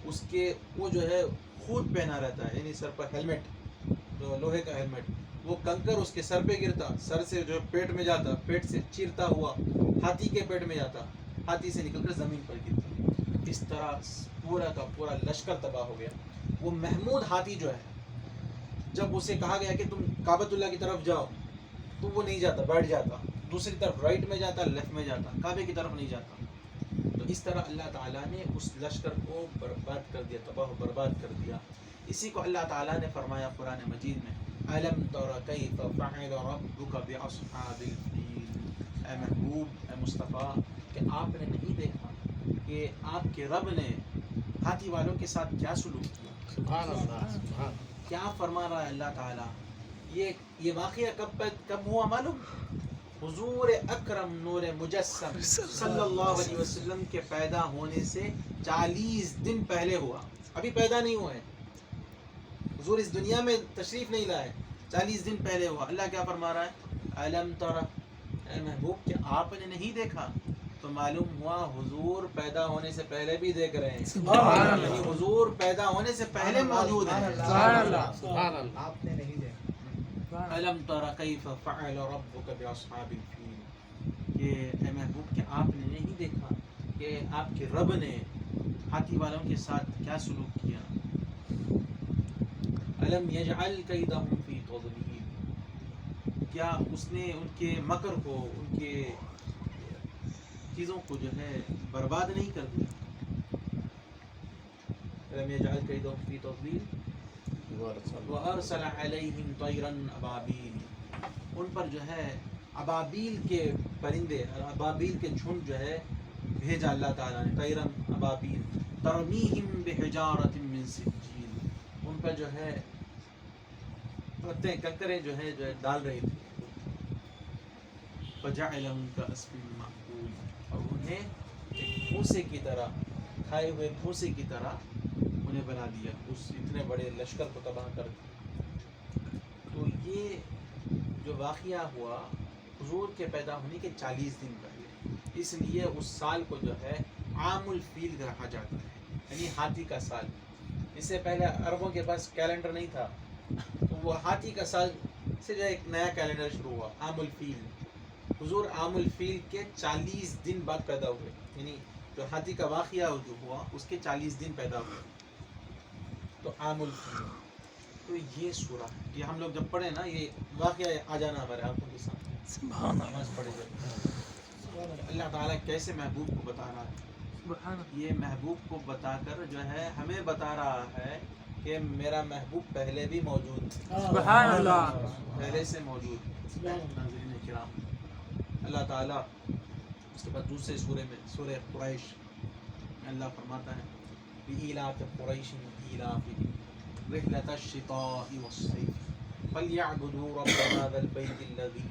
اس کے وہ جو ہے خود پہنا رہتا ہے، یعنی سر پر ہیلمٹ، جو لوہے کا ہیلمٹ، وہ کنکر اس کے سر پہ گرتا، سر سے جو پیٹ میں جاتا، پیٹ سے چیرتا ہوا ہاتھی کے پیٹ میں جاتا، ہاتھی سے نکل کر زمین پر گرتا۔ اس طرح پورا کا پورا لشکر تباہ ہو گیا۔ وہ محمود ہاتھی جو ہے، جب اسے کہا گیا کہ تم کعبۃ اللہ کی طرف جاؤ، تو وہ نہیں جاتا، بیٹھ جاتا، دوسری طرف رائٹ میں جاتا، لیفٹ میں جاتا، کعبے کی طرف نہیں جاتا۔ تو اس طرح اللہ تعالیٰ نے اس لشکر کو برباد کر دیا، تباہ و برباد کر دیا۔ اسی کو اللہ تعالیٰ نے فرمایا قرآن مجید میں، أَلَمْ تَرَ كَيْفَ فَعَلَ رَبُّكَ بِأَصْحَابِ الْفِيلِ، اے محبوب، اے مصطفیٰ، کہ آپ نے نہیں دیکھا کہ آپ کے رب نے ہاتھی والوں کے ساتھ کیا سلوک کیا۔ سبحان اللہ، سبحان کیا فرما رہا ہے اللہ تعالیٰ؟ یہ واقعہ کب ہوا معلوم؟ حضور اکرم نور مجسم صلی اللہ علیہ وسلم کے پیدا ہونے سے 40 دن پہلے ہوا. ابھی پیدا نہیں ہوئے, حضور اس دنیا میں تشریف نہیں لائے, 40 دن پہلے ہوا. اللہ کیا فرما رہا ہے؟ الم تر, اے محبوب کہ آپ نے نہیں دیکھا؟ تو معلوم ہوا حضور پیدا ہونے سے پہلے بھی دیکھ رہے ہیں, یعنی حضور پیدا ہونے سے پہلے موجود ہیں. سبحان اللہ. آپ نے نہیں دیکھا. الم تر کیف فعل ربک باصحاب الفیل, کہ اے محبوب کہ آپ نے نہیں دیکھا کہ آپ کے رب نے ہاتھی والوں کے ساتھ کیا سلوک کیا. الم یجعل کیدہم فی تضلیل, کیا اس نے ان کے مکر کو, ان کے چیزوں کو جو ہے برباد نہیں کر دیا. الم یجعل کیدہم فی تضلیل وارسل علیہم طیرا ابابیل, ان پر جو ہے ابابیل کے پرندے, ابابیل کے جھنڈ جو ہے بھیجا اللہ تعالیٰ نے. طیرا ابابیل ترمیہم بحجارۃ من سجیل, ان پر جو ہے پتیں کنکریں جو ہے ڈال رہی تھی. فجعلہم کعصف مأکول, اور انہیں ایک بھوسے کی طرح, کھائے ہوئے بھوسے کی طرح انہیں بنا دیا, اس اتنے بڑے لشکر کو تباہ کر دیا. تو یہ جو واقعہ ہوا حضور کے پیدا ہونے کے 40 دن پہلے, اس لیے اس سال کو جو ہے عام الفیل کہا جاتا ہے, یعنی ہاتھی کا سال. اس سے پہلے عربوں کے پاس کیلنڈر نہیں تھا, تو وہ ہاتھی کا سال سے جو ہے ایک نیا کیلنڈر شروع ہوا, عام الفیل. حضور عام الفیل کے 40 دن بعد پیدا ہوئے, یعنی جو ہاتھی کا واقعہ جو ہوا اس کے 40 دن پیدا ہوئے, تو عام الفیل. تو یہ سورہ, یہ ہم لوگ جب پڑھیں نا یہ واقعہ آ جانا ہمارے آنکھوں کے سامنے, نماز پڑھے جب اللہ تعالیٰ کیسے محبوب کو بتا رہا ہے. یہ محبوب کو بتا کر جو ہے ہمیں بتا رہا ہے کہ میرا محبوب پہلے بھی موجود ہے, سبحان اللہ. پہلے سے موجود. ناظرین کرام, اللہ تعالیٰ اس کے بعد دوسرے سورے میں, سورہ قریش میں اللہ فرماتا ہے لإیلاف قریش إیلافهم رحلة الشتاء والصيف فليعبدوا رب هذا البيت الذي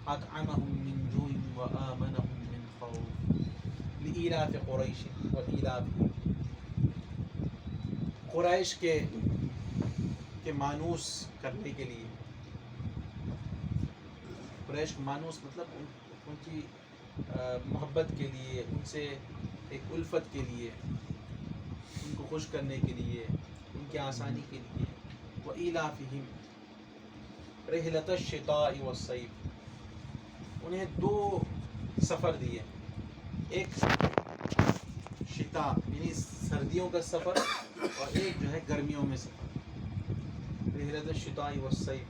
أطعمهم من جوع وآمنهم من خوف. لإیلاف قریش وإیلافهم, قریش کے مانوس کرنے کے لیے. قریش کو مانوس مطلب ان کی محبت کے لیے, ان سے ایک الفت کے لیے, ان کو خوش کرنے کے لیے, ان کی آسانی کے لیے. وإیلافہم رحلۃ الشتاء والصیف, انہیں 2 سفر دیے, ایک شتاء یعنی سردیوں کا سفر, اور ایک جو ہے گرمیوں میں سفر. رحلۃ الشتاء والصیف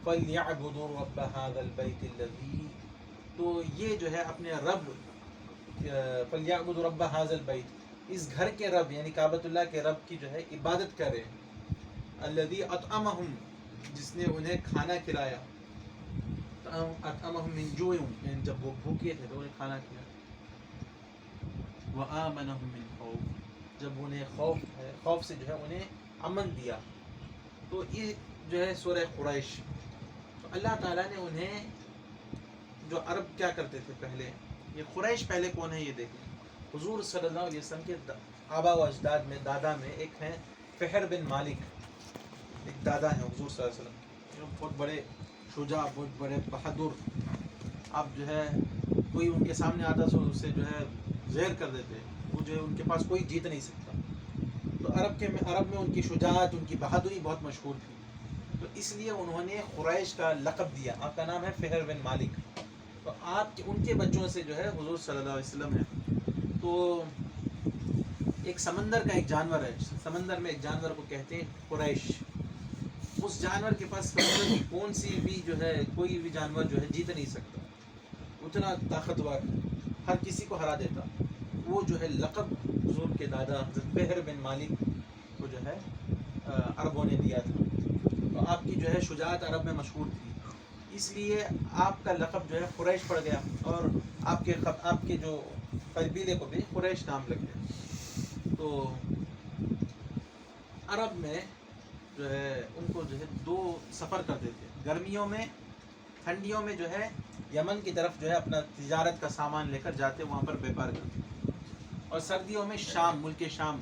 فَلْيَعْبُدُوا رَبَّ هَذَا الْبَيْتِ الَّذِي, تو یہ جو ہے اپنے رب, فَلْيَعْبُدُوا رَبَّ هَذَا الْبَيْتِ, اس گھر کے رب یعنی کعبۃ اللہ کے رب کی جو ہے عبادت کرے. الَّذِي أَطْعَمَهُمْ, جس نے انہیں کھانا کھلایا. أَطْعَمَهُمْ مِنْ جُوعٍ, یعنی جب وہ بھوکے تھے تو انہیں کھانا کھلایا. وَآمَنَهُمْ مِنْ خَوْفٍ, جب انہیں خوف سے جو ہے انہیں امن دیا. تو یہ جو ہے سورہ قریش. تو اللہ تعالیٰ نے انہیں, جو عرب کیا کرتے تھے پہلے, یہ قریش پہلے کون ہے یہ دیکھیں. حضور صلی اللہ علیہ وسلم کے آبا و اجداد میں, دادا میں ایک ہیں فہر بن مالک, ایک دادا ہیں حضور صلی اللہ علیہ وسلم, جو بہت بڑے شجاع, بہت بڑے بہادر. آپ جو ہے کوئی ان کے سامنے آتا تو اسے جو ہے زہر کر دیتے, وہ جو ہے ان کے پاس کوئی جیت نہیں سکتا. تو عرب میں ان کی شجاعت, ان کی بہادری بہت مشہور تھی. تو اس لیے انہوں نے قریش کا لقب دیا. آپ کا نام ہے فہر بن مالک. تو آپ ان کے بچوں سے جو ہے حضور صلی اللہ علیہ وسلم ہے. تو ایک سمندر کا ایک جانور ہے, سمندر میں ایک جانور کو کہتے ہیں قریش. اس جانور کے پاس سمندر کی کون سی بھی جو ہے, کوئی بھی جانور جو ہے جیت نہیں سکتا, اتنا طاقتور, ہر کسی کو ہرا دیتا. وہ جو ہے لقب حضور کے دادا حضرت فہر بن مالک کو جو ہے عربوں نے دیا تھا. تو آپ کی جو ہے شجاعت عرب میں مشہور تھی, اس لیے آپ کا لقب جو ہے قریش پڑ گیا, اور آپ کے جو قبیلے کو بھی قریش نام لگ گیا. تو عرب میں جو ہے ان کو جو ہے 2 سفر کرتے تھے. گرمیوں میں, ٹھنڈیوں میں جو ہے یمن کی طرف جو ہے اپنا تجارت کا سامان لے کر جاتے، وہاں پر بیپار کرتے، اور سردیوں میں شام، ملک شام،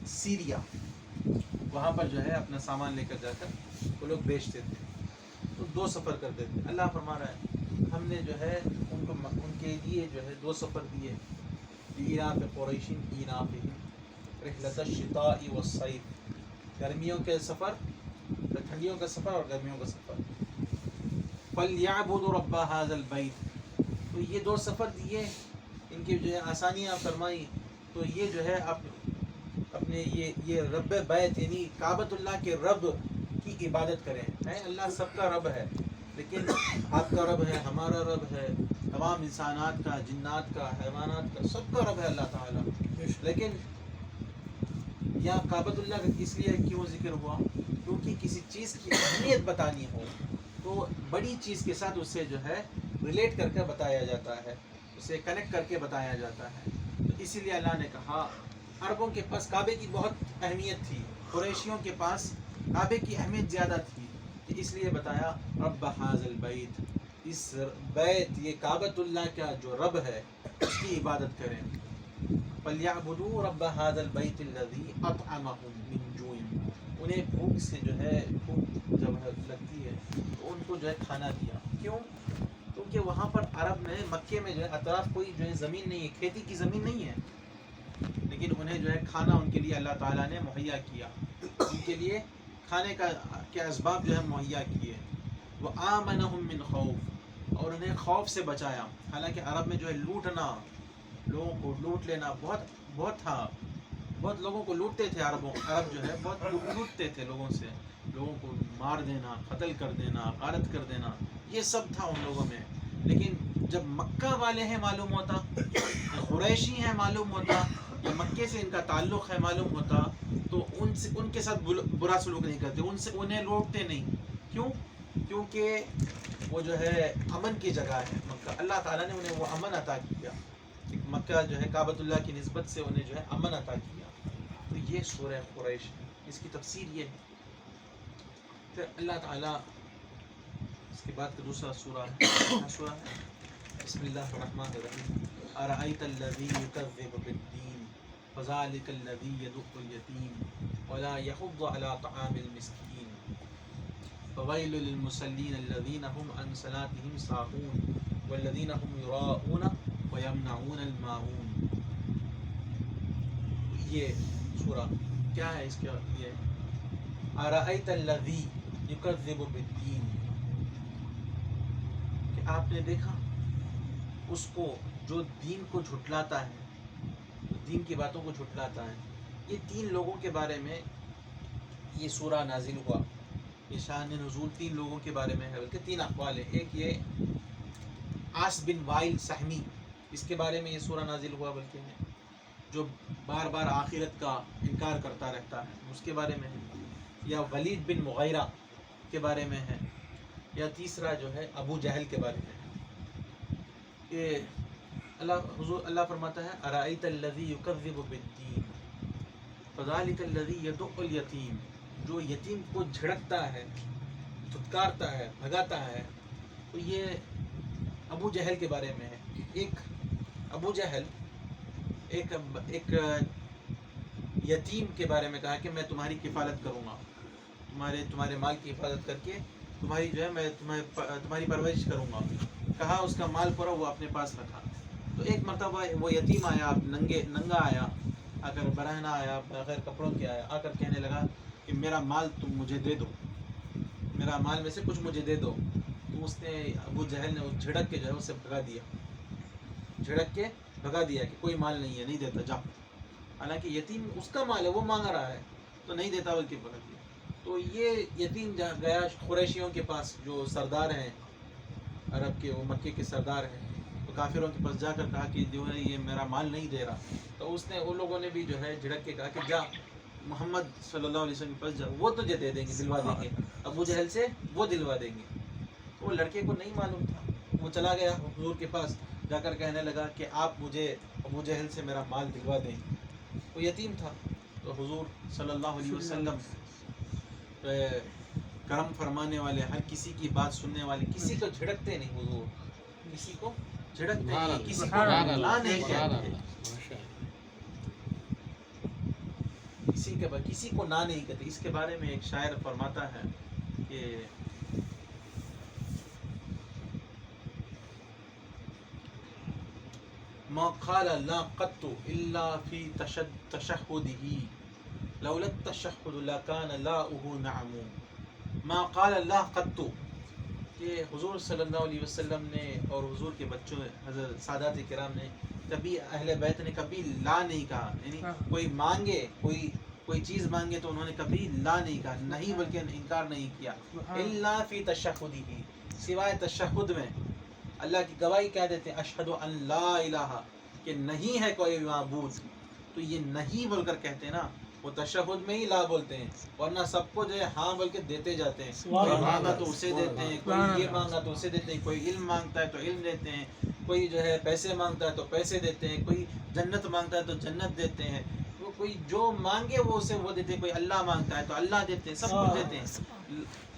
سیریا، وہاں پر جو ہے اپنا سامان لے کر جا کر وہ لوگ بیچتے تھے۔ تو 2 سفر کرتے تھے۔ اللہ فرما رہا ہے ہم نے جو ہے ان کے لیے جو ہے 2 سفر دیے، ایلاف قریش ایلافہم رحلۃ الشتاء والصیف، گرمیوں کے سفر، ٹھنڈیوں کا سفر اور گرمیوں کا سفر۔ فَلْيَعْبُدُوا رَبَّ هَذَا الْبَيْتِ، تو یہ 2 سفر دیے، ان کی جو ہے آسانیاں فرمائی، تو یہ جو ہے اپنے یہ رب بیت یعنی کعبۃ اللہ کے رب کی عبادت کریں۔ اللہ سب کا رب ہے، لیکن آپ کا رب ہے، ہمارا رب ہے، تمام انسانات کا، جنات کا، حیوانات کا، سب کا رب ہے اللہ تعالیٰ۔ لیکن یہاں کعبۃ اللہ کا اس لیے کیوں ذکر ہوا؟ کیونکہ کسی چیز کی اہمیت بتانی ہو تو بڑی چیز کے ساتھ اسے جو ہے ریلیٹ کر کے بتایا جاتا ہے، اسے کنیکٹ کر کے بتایا جاتا ہے۔ تو اسی لیے اللہ نے کہا، عربوں کے پاس کعبے کی بہت اہمیت تھی، قریشیوں کے پاس کعبے کی اہمیت زیادہ تھی، اس لیے بتایا رب ھذا البیت، اس بیت، یہ کعبۃ اللہ کا جو رب ہے اس کی عبادت کریں۔ فَلْيَعْبُدُوا رَبَّ هَذَا الْبَيْتِ الَّذِي أَطْعَمَهُم مِّن جُوعٍ، انہیں بھوک سے جو ہے بھوک جب لگتی ہے تو ان کو جو ہے کھانا دیا۔ کیوں؟ کیونکہ وہاں پر عرب میں، مکے میں جو ہے اطراف کوئی جو ہے زمین نہیں ہے، کھیتی کی زمین نہیں ہے، لیکن انہیں جو ہے کھانا ان کے لیے اللہ تعالیٰ نے مہیا کیا، ان کے لیے کھانے کے اسباب جو ہے مہیا کیے۔ وَآمَنَهُم مِّن خَوْفٍ، اور انہیں خوف سے بچایا۔ حالانکہ عرب میں جو ہے لوٹنا، لوگوں کو لوٹ لینا بہت تھا، بہت لوگوں کو لوٹتے تھے عرب جو ہے بہت لوٹتے تھے لوگوں سے، لوگوں کو مار دینا، قتل کر دینا، غارت کر دینا، یہ سب تھا ان لوگوں میں۔ لیکن جب مکہ والے ہیں معلوم ہوتا، قریشی ہیں معلوم ہوتا، یا مکے سے ان کا تعلق ہے معلوم ہوتا، تو ان کے ساتھ برا سلوک نہیں کرتے، انہیں لوٹتے نہیں۔ کیوں؟ کیونکہ وہ جو ہے امن کی جگہ ہے مکہ، اللہ تعالیٰ نے انہیں وہ امن عطا کیا، مکہ جو ہے کعبۃ اللہ کی نسبت سے انہیں جو ہے امن عطا کیا۔ تو یہ سورہ قریش ہے، اس کی تفسیر یہ ہے۔ پھر اللہ تعالیٰ اس کے بعد کا دوسرا سورہ ہے بسم اللہ الرحمن الرحیم، ارأیت الذی یکذب بالدین فذلک الذی یدع الیتیم ولا یحض علی طعام المسکین فویل للمصلین الذین هم عن صلاتهم ساہون والذین هم یراؤون ویمنعون الماعون۔ یہ سورہ کیا ہے؟ اس کا یہ ارأیت الذی یکذب بالدین، کہ آپ نے دیکھا اس کو جو دین کو جھٹلاتا ہے، دین کی باتوں کو جھٹلاتا ہے۔ یہ 3 لوگوں کے بارے میں یہ سورہ نازل ہوا، یہ شان نزول 3 لوگوں کے بارے میں ہے، بلکہ 3 اقوال ہیں۔ ایک یہ عاص بن وائل سہمی، اس کے بارے میں یہ سورہ نازل ہوا، بلکہ ہے جو بار بار آخرت کا انکار کرتا رہتا ہے، اس کے بارے میں ہے۔ یا ولید بن مغیرہ کے بارے میں ہے، یا تیسرا جو ہے ابو جہل کے بارے میں ہے۔ کہ اللہ فرماتا ہے ارأیت الذی یکذب بالدین فذلک الذی یدع الیتیم، جو یتیم کو جھڑکتا ہے، دھتکارتا ہے، بھگاتا ہے، تو یہ ابو جہل کے بارے میں ہے۔ ایک ابو جہل ایک یتیم کے بارے میں کہا کہ میں تمہاری کفالت کروں گا، تمہارے مال کی حفاظت کر کے تمہاری جو ہے میں تمہاری پرورش کروں گا۔ کہا اس کا مال پورا وہ اپنے پاس رکھا۔ تو ایک مرتبہ وہ یتیم آیا، ننگا آیا، آ کر برہنہ آیا، بغیر کپڑوں کے آیا، آ کر کہنے لگا کہ میرا مال تم مجھے دے دو، میرا مال میں سے کچھ مجھے دے دو۔ تو اس نے ابو جہل نے جھڑک کے جو ہے اسے بھگا دیا کہ کوئی مال نہیں ہے، نہیں دیتا، جا۔ حالانکہ یتیم اس کا مال ہے، وہ مانگ رہا ہے تو نہیں دیتا، بلکہ بھگا دیا۔ تو یہ یتیم گیا قریشیوں کے پاس جو سردار ہیں عرب کے، وہ مکے کے سردار ہیں، تو کافروں کے پاس جا کر کہا کہ جو ہے یہ میرا مال نہیں دے رہا۔ تو ان لوگوں نے بھی جو ہے جھڑک کے کہا کہ جا محمد صلی اللہ علیہ وسلم کے پاس جا، وہ تجھے دے دیں گے، دلوا دیں گے، ابو جہل سے وہ دلوا دیں گے۔ تو وہ لڑکے کو نہیں معلوم تھا، وہ چلا گیا حضور کے پاس، جا کر کہنے لگا کہ آپ مجھے ابو جہل سے میرا مال دلوا دیں۔ وہ یتیم تھا، تو حضور صلی اللہ علیہ وسلم کرم فرمانے والے، ہر کسی کی بات سننے والے، کسی کو جھڑکتے نہیں حضور، کسی کو جھڑکتے نہیں، کسی کو سبحان لا اللہ نہیں سبحان کہتے، اللہ ماشاء اللہ کسی کو نہ نہیں کہتے. اس کے بارے میں ایک شاعر فرماتا ہے کہ ما قال لا قط الا في تشهده لولا التشهد لكان لاؤه نعم. ما قال لا قط، کہ حضور صلی اللہ علیہ وسلم نے اور حضور کے بچوں حضرت سادات کرام نے کبھی، اہل بیت نے کبھی لا نہیں کہا. یعنی کوئی مانگے، کوئی چیز مانگے تو انہوں نے کبھی لا نہیں کہا، نہیں بلکہ انکار نہیں کیا. الا فی تشہدہ، سوائے تشہد میں اللہ کی گواہی کہہ دیتے ہیں اشہد ان لا الہ، کہ نہیں ہے کوئی معبود. تو یہ نہیں بول کر کہتے ہیں نا، وہ تشہد میں ہی لا بولتے ہیں، ورنہ سب کو جو ہے ہاں بول کے دیتے جاتے ہیں. کوئی مانگا تو اسے دیتے ہیں، کوئی یہ مانگا تو اسے دیتے ہیں، کوئی علم مانگتا ہے تو علم دیتے ہیں، کوئی جو ہے پیسے مانگتا ہے تو پیسے دیتے ہیں، کوئی جنت مانگتا ہے تو جنت دیتے ہیں. وہ کوئی جو مانگے وہ اسے وہ دیتے ہیں، کوئی اللہ مانگتا ہے تو اللہ دیتے ہیں، سب کچھ دیتے ہیں.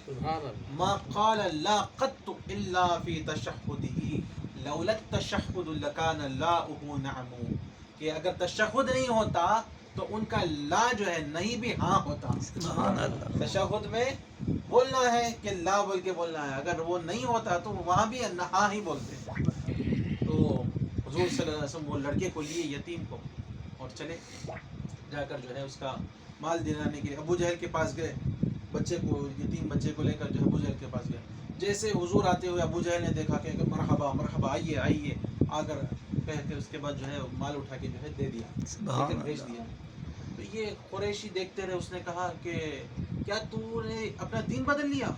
سبحان اللہ ما قال لا قط الا فی تشہدہ لولا التشہد لکان لاؤہ نعم، کہ اگر تشہد نہیں ہوتا تو ان کا لا جو ہے نہیں بھی ہاں ہوتا. تشہد میں بولنا ہے کہ لا بول کے بولنا ہے، اگر وہ نہیں ہوتا تو وہاں بھی ہاں ہی بولتے. تو حضور صلی اللہ علیہ وسلم وہ لڑکے کو لیے، یتیم کو، اور چلے جا کر جو ہے اس کا مال دلانے کے لیے ابو جہل کے پاس گئے. بچے کو، یتیم بچے کو لے کر جو ابو جہل کے پاس گئے. جیسے حضور آتے ہوئے ابو جہل نے دیکھا کہ مرحبا مرحبا، آئیے آئیے، آ کر کہہ کے اس کے بعد جو ہے مال اٹھا کے جو ہے دے دیا، دے کر بھیج دیا. تو یہ قریشی دیکھتے رہے. اس نے کہا کہ کیا تو نے اپنا دین بدل لیا؟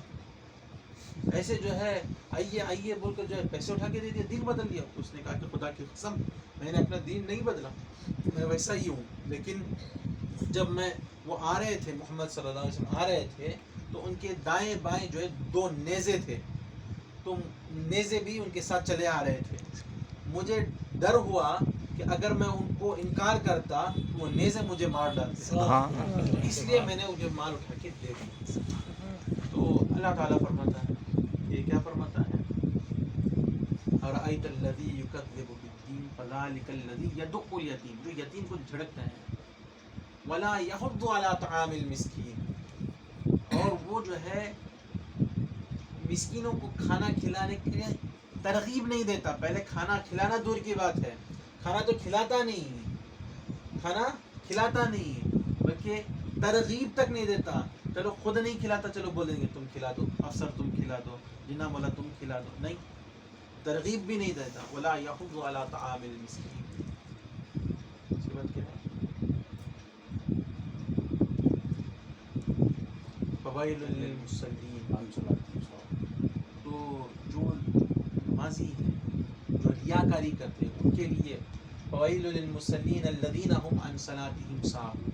ایسے جو ہے آئیے آئیے بول کر جو ہے پیسے اٹھا کے دے دیا، دین بدل لیا. اس نے کہا کہ خدا کی قسم میں نے اپنا دین نہیں بدلا، میں ویسا ہی ہوں. لیکن جب وہ آ رہے تھے، محمد صلی اللہ علیہ وسلم آ رہے تھے، تو ان کے دائیں بائیں جو ہے 2 نیزے تھے، تو نیزے بھی ان کے ساتھ چلے آ رہے تھے. مجھے ڈر ہوا کہ اگر میں ان کو انکار کرتا تو وہ نیزے مجھے مار ڈالتے، اس لیے میں نے مجھے مال اٹھا کے دے دیا. تو اللہ تعالیٰ فرماتا ہے، یہ کیا فرماتا ہے، ارأیت الذی یکذب بالدین فذلک الذی یدع الیتیم، جو یتیم کو جھڑکتا ہے. ولا یحض علی طعام المسکین، اور وہ جو ہے مسکینوں کو کھانا کھلانے کے لیے ترغیب نہیں دیتا. پہلے کھانا کھلانا دور کی بات ہے، کھانا تو کھلاتا نہیں، بلکہ ترغیب تک نہیں دیتا. چلو خود نہیں کھلاتا، چلو بولیں گے تم کھلا دو، افسر تم کھلا دو، جنا مولا تم کھلا دو، نہیں، ترغیب بھی نہیں دیتا. ولا یحض علی طعام المسکین. اس کے بعد کیا ہے، فویل للمصلین. تو جو نمازی ہیں، جو ریاکاری کرتے ہیں، ان کے لیے فویل للمصلین الذین هم عن صلاتهم ساہون.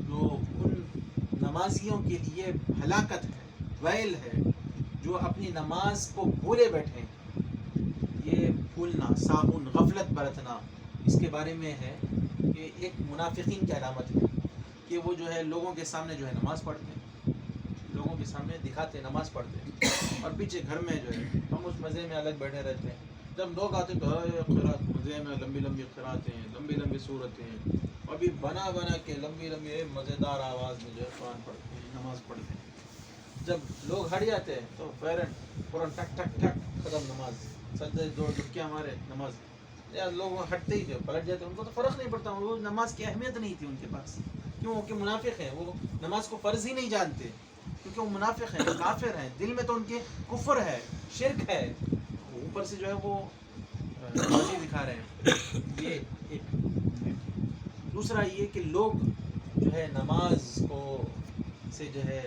جو ان نمازیوں کے لیے ہلاکت ہے، ویل ہے، جو اپنی نماز کو بھولے بیٹھے. یہ بھولنا، ساہون، غفلت برتنا، اس کے بارے میں ہے کہ ایک منافقین کی علامت ہے کہ وہ جو ہے لوگوں کے سامنے جو ہے نماز پڑھتے ہیں، لوگوں کے سامنے دکھاتے نماز پڑھتے ہیں، اور پیچھے گھر میں جو ہے ہم اس مزے میں الگ بیٹھے رہتے ہیں. جب لوگ آتے تو قرات مزے میں لمبی لمبی قراتیں ہیں، لمبی لمبی صورتیں ہیں، اور بھی بنا کے لمبی لمبی مزیدار آواز میں جو ہے قرآن پڑھتے ہیں، نماز پڑھتے ہیں. جب لوگ ہٹ جاتے ہیں تو فوراً ٹک ٹک ٹک ختم نماز، سجدے 2 دبکیاں مارے نماز. یا لوگ ہٹتے ہی جو پلٹ جاتے ہیں، ان کو تو فرق نہیں پڑتا، وہ نماز کی اہمیت نہیں تھی ان کے پاس. کیوں کہ منافق ہیں، وہ نماز کو فرض ہی نہیں جانتے، کیونکہ وہ منافق ہیں، کافر ہیں. دل میں تو ان کے کفر ہے، شرک ہے، اوپر سے جو ہے وہ نمازی دکھا رہے ہیں. یہ ایک. دوسرا یہ کہ لوگ جو ہے نماز کو سے جو ہے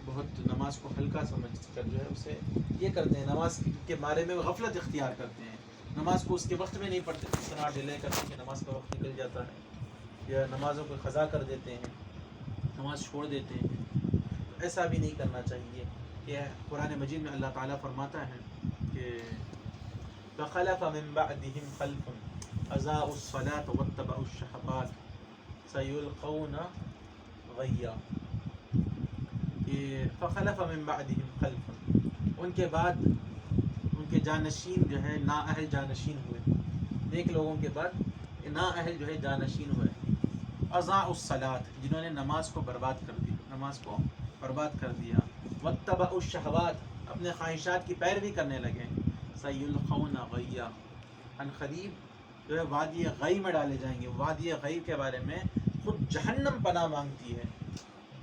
بہت نماز کو ہلکا سمجھ کر جو ہے اسے یہ کرتے ہیں، نماز کے بارے میں غفلت اختیار کرتے ہیں، نماز کو اس کے وقت میں نہیں پڑھتے، اس طرح ڈیلے کرتے کہ نماز کا وقت نکل جاتا ہے، یا نمازوں کو قضا کر دیتے ہیں، نماز چھوڑ دیتے ہیں. ایسا بھی نہیں کرنا چاہیے. یہ قرآن مجید میں اللہ تعالیٰ فرماتا ہے کہ فخلف من بعدهم خلف اضاعوا الصلاة واتبعوا الشهوات سيلقون غیا. کہ فخلف من بعدهم خلف، ان کے بعد ان کے جانشین جو ہے نااہل جانشین ہوئے، نیک لوگوں کے بعد نااہل جو ہے جانشین ہوئے، اضاعوا الصلاۃ، جنہوں نے نماز کو برباد کر دی، نماز کو برباد کر دیا، واتبعوا الشہوات، اپنے خواہشات کی پیروی کرنے لگے، سیلقون غیا، ان قریب جو ہے وادی غی میں ڈالے جائیں گے۔ وادی غی کے بارے میں خود جہنم پناہ مانگتی ہے،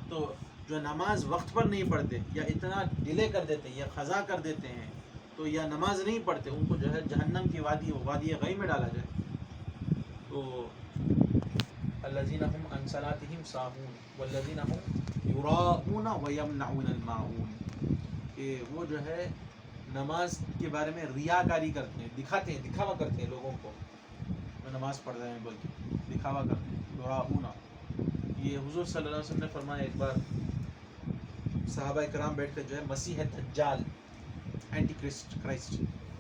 تو جو نماز وقت پر نہیں پڑھتے یا اتنا ڈیلے کر دیتے یا قضا کر دیتے ہیں تو یا نماز نہیں پڑھتے، ان کو جو ہے جہنم کی وادی غی میں ڈالا جائے۔ تو الذین هم عن صلاتهم ساہون والذین هم یراؤون ویمنعون الماعون، کہ وہ جو ہے نماز کے بارے میں ریاکاری کرتے ہیں، دکھاتے ہیں، دکھاوا کرتے ہیں لوگوں کو، وہ نماز پڑھ رہے ہیں بلکہ دکھاوا کرتے ہیں، یراؤون۔ یہ حضور صلی اللہ علیہ وسلم نے فرمایا، ایک بار صحابہ کرام بیٹھ کر جو ہے مسیح دجال، اینٹی کرسٹ،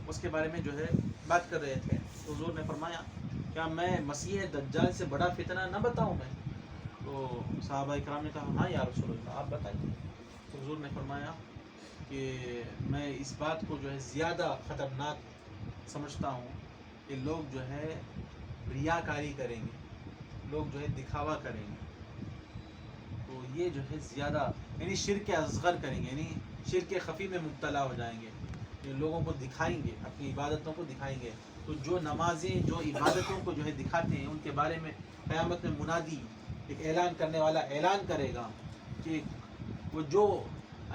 اس کے بارے میں جو ہے بات کر رہے تھے، حضور نے فرمایا کیا میں مسیح دجال سے بڑا فتنہ نہ بتاؤں میں؟ تو صحابہ کرام نے کہا ہاں یا رسول اللہ، آپ بتائیے۔ تو حضور نے فرمایا کہ میں اس بات کو جو ہے زیادہ خطرناک سمجھتا ہوں کہ لوگ جو ہے ریاکاری کریں گے، لوگ جو ہے دکھاوا کریں گے، تو یہ جو ہے زیادہ یعنی شرک اصغر کریں گے، یعنی شرک خفی میں مبتلا ہو جائیں گے، یہ لوگوں کو دکھائیں گے، اپنی عبادتوں کو دکھائیں گے۔ تو جو نمازیں جو عبادتوں کو جو ہے دکھاتے ہیں، ان کے بارے میں قیامت میں منادی، ایک اعلان کرنے والا اعلان کرے گا کہ وہ جو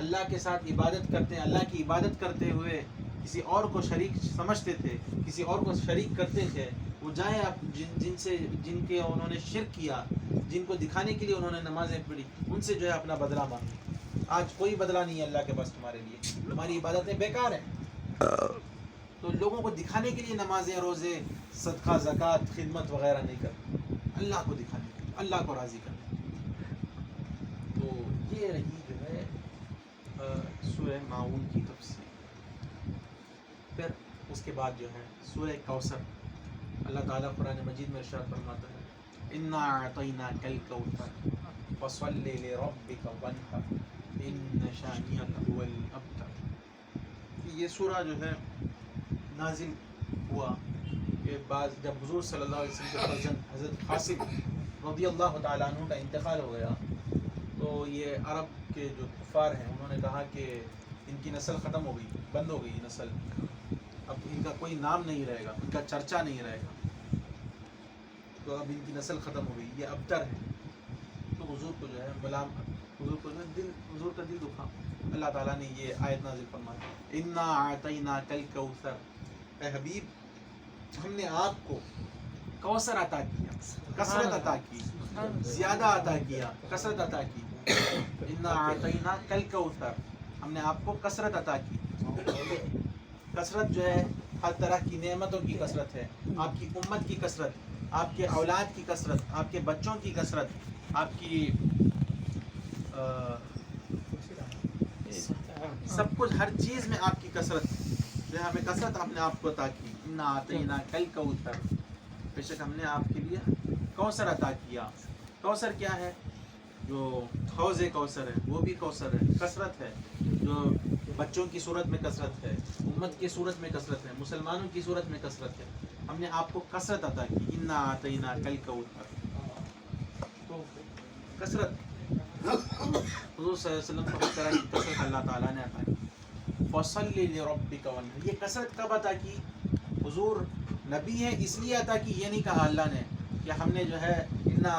اللہ کے ساتھ عبادت کرتے ہیں، اللہ کی عبادت کرتے ہوئے کسی اور کو شریک سمجھتے تھے، کسی اور کو شریک کرتے تھے، وہ جائیں جن کے انہوں نے شرک کیا، جن کو دکھانے کے لیے انہوں نے نمازیں پڑھی، ان سے جو ہے اپنا بدلہ مانگیں۔ آج کوئی بدلہ نہیں ہے اللہ کے پاس تمہارے لیے، تمہاری عبادتیں بیکار ہیں۔ تو لوگوں کو دکھانے کے لیے نمازیں، روزے، صدقہ، زکوٰۃ، خدمت وغیرہ نہیں کرتے، اللہ کو دکھانے کے لیے، اللہ کو راضی کرنے کے لیے۔ تو یہ رہی جو ہے سورہ ماعون کی تفسیر۔ پھر اس کے بعد جو ہے سورہ کوثر، اللہ تعالیٰ قرآن مجید میں ارشاد فرماتا ہے انا اعطیناک الکوثر فصل لربک وانحر ان شانئک هو الابتر۔ یہ سورہ جو ہے نازل ہوا کہ بعد جب حضور صلی اللہ علیہ وسلم کے فرزند حضرت قاسم رضی اللہ تعالیٰ عنہ کا انتقال ہو گیا، تو یہ عرب کے جو کفار ہیں انہوں نے کہا کہ ان کی نسل ختم ہو گئی، بند ہو گئی نسل، اب ان کا کوئی نام نہیں رہے گا، ان کا چرچا نہیں رہے گا، تو اب ان کی نسل ختم ہو گئی، یہ ابتر ہے۔ تو حضور کو جو ہے حضور کو جو ہے حضور کا دل دکھا، اللہ تعالیٰ نے یہ آیت نازل فرمائی انا اعطیناک الکوثر، اے حبیب ہم نے آپ کو کوثر عطا کیا، کثرت عطا کی، زیادہ عطا کیا، کثرت عطا کی۔ انا اعطیناک الکوثر، ہم نے آپ کو کثرت عطا کی۔ کثرت جو ہے ہر طرح کی نعمتوں کی کثرت ہے، آپ کی امت کی کثرت، آپ کے اولاد کی کثرت، آپ کے بچوں کی کثرت، آپ کی سب کچھ، ہر چیز میں آپ کی کثرت جو ہے، ہمیں کثرت آپ نے آپ کو عطا کی۔ انا اعطیناک الکوثر، بے شک ہم نے آپ کے لیے کوثر عطا کیا۔ کوثر کیا ہے؟ جو حوض کوثر ہے وہ بھی کوثر ہے، کثرت ہے، جو بچوں کی صورت میں کثرت ہے، امت کی صورت میں کثرت ہے، مسلمانوں کی صورت میں کثرت ہے، ہم نے آپ کو کثرت عطا کی۔ انا اعطیناک الکوثر، تو کثرت حضور صلی اللہ علیہ وسلم کو ہر طرح کی کثرت اللہ تعالیٰ نے عطا کی۔ فصلی لربک وانحر، یہ کثرت کب عطا کی؟ حضور نبی ہے اس لیے عطا کی، یہ نہیں کہا اللہ نے کہ ہم نے جو ہے انا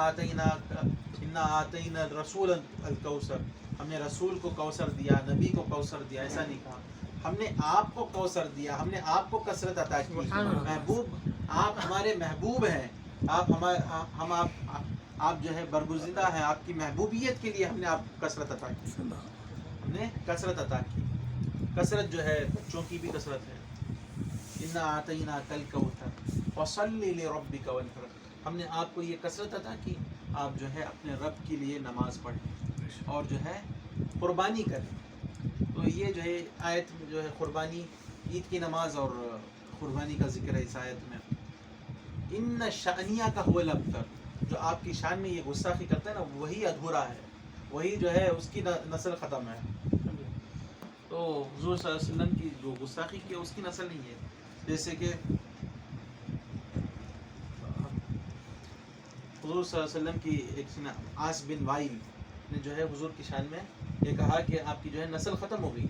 اعطینا الرسول الکوثر، ہم نے رسول کو کوثر دیا، نبی کو کوثر دیا، ایسا نہیں کہا، ہم نے آپ کو کوثر دیا، ہم نے آپ کو کثرت عطا کی۔ محبوب، آپ ہمارے محبوب ہیں، آپ جو ہے برگزیدہ ہیں، آپ کی محبوبیت کے لیے ہم نے آپ کو کثرت عطا کی، ہم نے کثرت عطا کی۔ کثرت جو ہے بچوں کی بھی کثرت ہے۔ انا اعطیناک الکوثر فصلی لربک وانحر، ہم نے آپ کو یہ کثرت عطا کی، آپ جو ہے اپنے رب کے لیے نماز پڑھیں اور جو ہے قربانی کریں۔ تو یہ جو ہے آیت میں جو ہے قربانی، عید کی نماز اور قربانی کا ذکر ہے اس آیت میں۔ ان شانیہ کا هو الابتر، جو آپ کی شان میں یہ گستاخی کرتا ہے نا، وہی ادھورا ہے، وہی جو ہے اس کی نسل ختم ہے. تو حضور صلی اللہ علیہ وسلم کی جو گستاخی کی اس کی نسل نہیں ہے. جیسے کہ حضور صلی اللہ علیہ وسلم کی ایک عاص بن وائل نے جو ہے حضور کی شان میں یہ کہا کہ آپ کی جو ہے نسل ختم ہو گئی.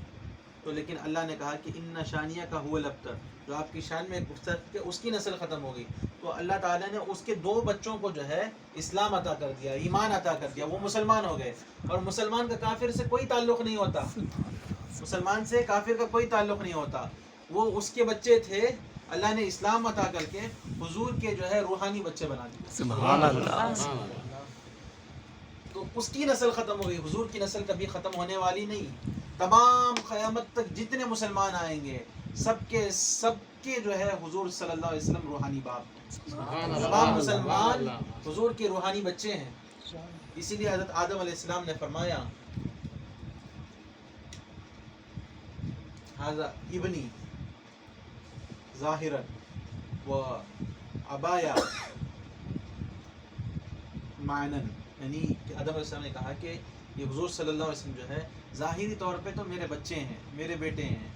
تو لیکن اللہ نے کہا کہ ان شانیہ کا هو الابتر، جو آپ کی شان میں گستاخی کی اس کی نسل ختم ہو گئی. تو اللہ تعالیٰ نے اس کے 2 بچوں کو جو ہے اسلام عطا کر دیا، ایمان عطا کر دیا، وہ مسلمان ہو گئے. اور مسلمان کا کافر سے کوئی تعلق نہیں ہوتا، مسلمان سے کافر کا کوئی تعلق نہیں ہوتا. وہ اس کے بچے تھے، اللہ نے اسلام عطا کر کے حضور کے جو ہے روحانی بچے بنا دیے. سبحان اللہ. سبحان اللہ. تو اس کی نسل ختم ہو گئی. حضور کی نسل کبھی ختم ہونے والی نہیں. تمام قیامت تک جتنے مسلمان آئیں گے سب کے جو ہے حضور صلی اللہ علیہ وسلم روحانی باپ ہیں. سبحان اللہ. تمام مسلمان سبحان اللہ. حضور کے روحانی بچے ہیں. اسی لیے حضرت آدم علیہ السلام نے فرمایا ھذا ابنی ظاہرا و ابایا معنن، یعنی کہ آدم علیہ السلام نے کہا کہ یہ حضور صلی اللہ علیہ وسلم جو ہے ظاہری طور پہ تو میرے بچے ہیں، میرے بیٹے ہیں،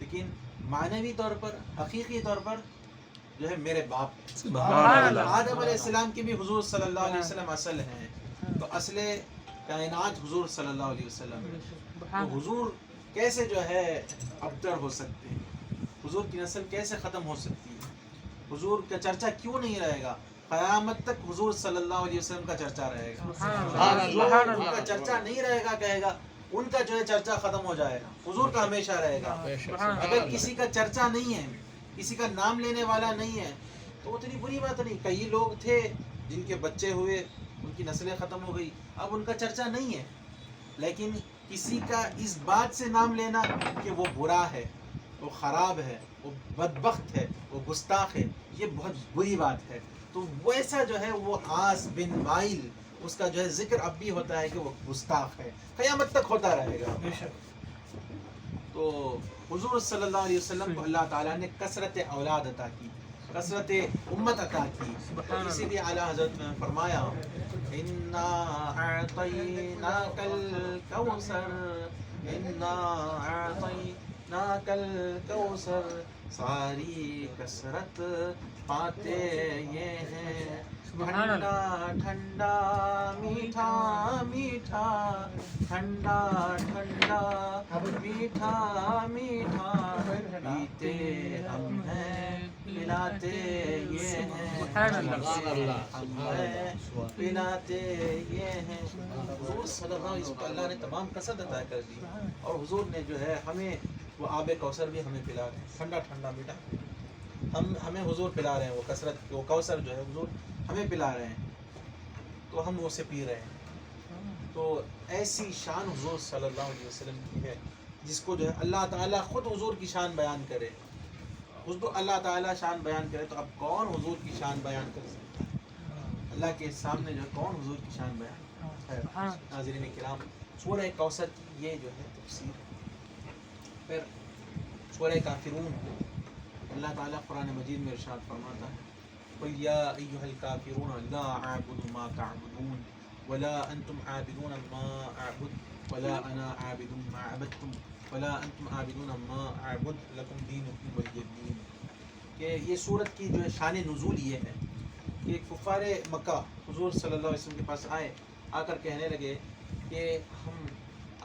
لیکن معنوی طور پر، حقیقی طور پر جو ہے میرے باپ ہیں. سبحان اللہ. آدم علیہ السلام کی بھی حضور صلی اللہ علیہ وسلم اصل ہیں. تو اصل کائنات حضور صلی اللہ علیہ وسلم ہے. تو حضور کیسے جو ہے ابتر ہو سکتے ہیں؟ حضور کی نسل کیسے ختم ہو سکتی ہے؟ حضور کا چرچا کیوں نہیں رہے گا؟ قیامت تک حضور صلی اللہ علیہ وسلم کا چرچا رہے گا. سبحان جو اللہ. ان کا چرچا نہیں رہے گا کہے گا ان کا جو ہے چرچا ختم ہو جائے گا. حضور کا ہمیشہ رہے گا. بے شک. اگر کسی کا چرچا نہیں ہے، کسی کا نام لینے والا نہیں ہے تو اتنی بری بات نہیں. کئی لوگ تھے جن کے بچے ہوئے، ان کی نسلیں ختم ہو گئی، اب ان کا چرچا نہیں ہے. لیکن کسی کا اس بات سے نام لینا کہ وہ برا ہے، وہ خراب ہے، وہ بدبخت ہے، وہ گستاخ ہے، یہ بہت بری بات ہے. تو ویسا جو ہے وہ عاص بن وائل، اس کا جو ہے ذکر اب بھی ہوتا ہے کہ وہ گستاخ ہے، قیامت تک ہوتا رہے گا. تو حضور صلی اللہ علیہ وسلم کو اللہ تعالیٰ نے کثرت اولاد عطا کی، کثرت امت عطا کی. اسی لیے اعلیٰ حضرت نے فرمایا انا اعطیناک الکوثر، انا اعطیناک الکوثر، ساری کثرت پاتے یہ ہیں، ٹھنڈا ٹھنڈا میٹھا میٹھا، ٹھنڈا ٹھنڈا میٹھا میٹھا، پیتے ہم ہیں پلاتے یہ ہیں، سبحان اللہ. ہم ہیں پلاتے یہ ہیں. حضور صلی اللہ علیہ وسلم اللہ نے تمام کثرت عطا کر دی. اور حضور نے جو ہے ہمیں وہ آب کوثر بھی ہمیں پلا رہے ہیں، ٹھنڈا ٹھنڈا میٹھا ہمیں حضور پلا رہے ہیں. وہ کثرت، وہ کوثر جو ہے حضور ہمیں پلا رہے ہیں، تو ہم اسے پی رہے ہیں. تو ایسی شان حضور صلی اللہ علیہ وسلم کی ہے جس کو جو ہے اللہ تعالیٰ خود حضور کی شان بیان کرے. حضور اللہ تعالیٰ شان بیان کرے تو اب کون حضور کی شان بیان کر سکتا ہے؟ اللہ کے سامنے جو ہے کون حضور کی شان بیان ہے؟ ناظرین کرام، سورہ کوثر کی یہ جو ہے تفسیر ہے. پھر سورہ کافرون، اللہ تعالیٰ قرآن مجید میں ارشاد فرماتا ہے قُلْ يَا أَيُّهَا الْكَافِرُونَ لَا أَعْبُدُ مَا تَعْبُدُونَ وَلَا أَنْتُمْ عَابِدُونَ مَا أَعْبُدُ وَلَا أَنَا عَابِدٌ مَا عَبَدتُّمْ وَلَا أَنْتُمْ عَابِدُونَ مَا أَعْبُدُ لَكُمْ دِينُكُمْ وَلِيَ دِينِ. کہ یہ صورت کی جو ہے شان نزول یہ ہے کہ کفار مکہ حضور صلی اللہ علیہ وسلم کے پاس آئے، آ کر کہنے لگے کہ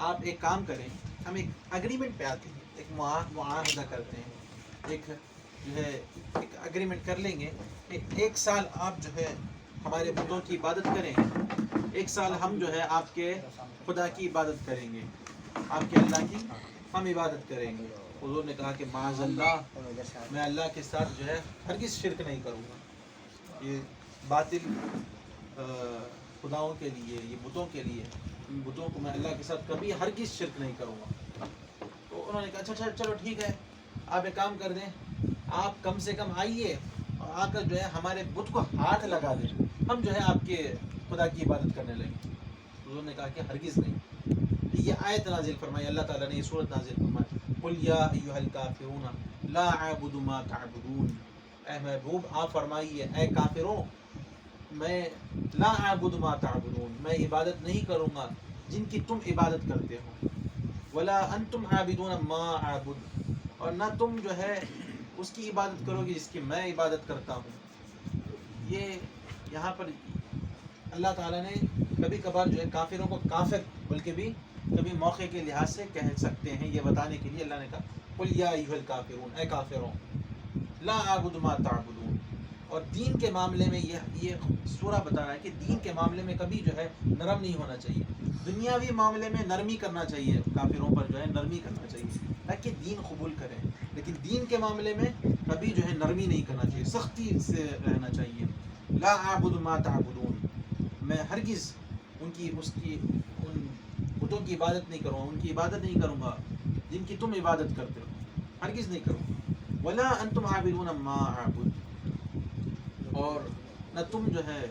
آپ ایک کام کریں، ہم ایک اگریمنٹ پہ آتے ہیں، ایک معاہدہ کرتے ہیں، ایک جو ہے ایک اگریمنٹ کر لیں گے کہ 1 سال آپ جو ہے ہمارے بتوں کی عبادت کریں، 1 سال ہم جو ہے آپ کے خدا کی عبادت کریں گے، آپ کے اللہ کی ہم عبادت کریں گے. حضور نے کہا کہ معاذ اللہ، میں اللہ کے ساتھ جو ہے ہرگز شرک نہیں کروں گا. یہ باطل خداؤں کے لیے، یہ بتوں کے لیے، ان بتوں کو میں اللہ کے ساتھ کبھی ہرگز شرک نہیں کروں گا. تو انہوں نے کہا اچھا چلو ٹھیک ہے، آپ ایک کام کر دیں، آپ کم سے کم آئیے اور آ کر جو ہے ہمارے بت کو ہاتھ لگا دیں، ہم جو ہے آپ کے خدا کی عبادت کرنے لگیں. حضور نے کہا کہ ہرگز نہیں. یہ آیت نازل فرمائی، اللہ تعالیٰ نے یہ سورت نازل فرمائی قُلْ يَا أَيُّهَا الْكَافِرُونَ لَا أَعْبُدُ مَا تَعْبُدُونَ. اے محبوب آپ فرمائیے، اے کافروں، میں لا اعبد ما تعبدون، میں عبادت نہیں کروں گا جن کی تم عبادت کرتے ہو، ولا انتم عابدون ما اعبد، اور نہ تم جو ہے اس کی عبادت کرو گے جس کی میں عبادت کرتا ہوں۔ یہ یہاں پر اللہ تعالیٰ نے کبھی کبھار جو ہے کافروں کو کافر بلکہ بھی کبھی موقع کے لحاظ سے کہہ سکتے ہیں، یہ بتانے کے لیے اللہ نے کہا قل یا ایھا الکافرون، اے کافروں، لا اعبد ما تعبدون۔ اور دین کے معاملے میں یہ سورہ بتا رہا ہے کہ دین کے معاملے میں کبھی جو ہے نرم نہیں ہونا چاہیے، دنیاوی معاملے میں نرمی کرنا چاہیے، کافروں پر جو ہے نرمی کرنا چاہیے تاکہ دین قبول کریں، لیکن دین کے معاملے میں کبھی جو ہے نرمی نہیں کرنا چاہیے، سختی سے رہنا چاہیے۔ لا اعبد ما تعبدون، میں ہرگز ان بتوں کی عبادت نہیں کروں گا، ان کی عبادت نہیں کروں گا جن کی تم عبادت کرتے ہو، ہرگز نہیں کروں گا۔ ولا انتم عابدون ما اعبد، اور نہ تم جو ہے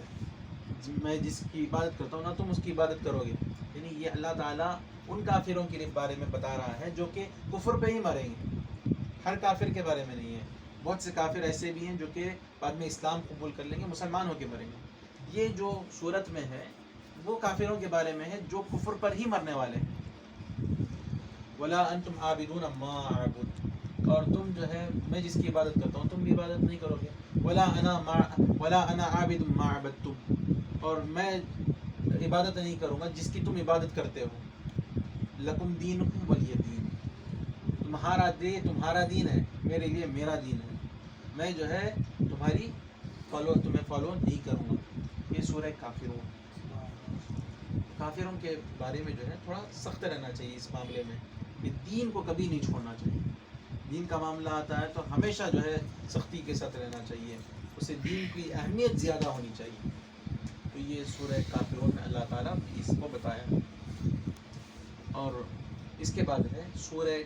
میں جس کی عبادت کرتا ہوں نہ تم اس کی عبادت کرو گے۔ یعنی یہ اللہ تعالیٰ ان کافروں کے بارے میں بتا رہا ہے جو کہ کفر پہ ہی مریں گے، ہر کافر کے بارے میں نہیں ہے۔ بہت سے کافر ایسے بھی ہیں جو کہ بعد میں اسلام قبول کر لیں گے، مسلمان ہو کے مریں گے۔ یہ جو صورت میں ہے وہ کافروں کے بارے میں ہے جو کفر پر ہی مرنے والے ہیں۔ ولا انتم عابدون ما اعبد، اور تم جو ہے میں جس کی عبادت کرتا ہوں تم بھی عبادت نہیں کرو گے۔ ولا انا عابد ما عبدتم، اور میں عبادت نہیں کروں گا جس کی تم عبادت کرتے ہو۔ لکم دینکم ولی دین، تمہارا دین ہے، میرے لیے میرا دین ہے، میں جو ہے تمہیں فالو نہیں کروں گا۔ یہ سورہ کافروں کے بارے میں جو ہے تھوڑا سخت رہنا چاہیے اس معاملے میں، کہ دین کو کبھی نہیں چھوڑنا چاہیے۔ دین کا معاملہ آتا ہے تو ہمیشہ جو ہے سختی کے ساتھ رہنا چاہیے، اسے دین کی اہمیت زیادہ ہونی چاہیے۔ تو یہ سورہ کافرون میں اللہ تعالیٰ اس کو بتایا۔ اور اس کے بعد ہے سورہ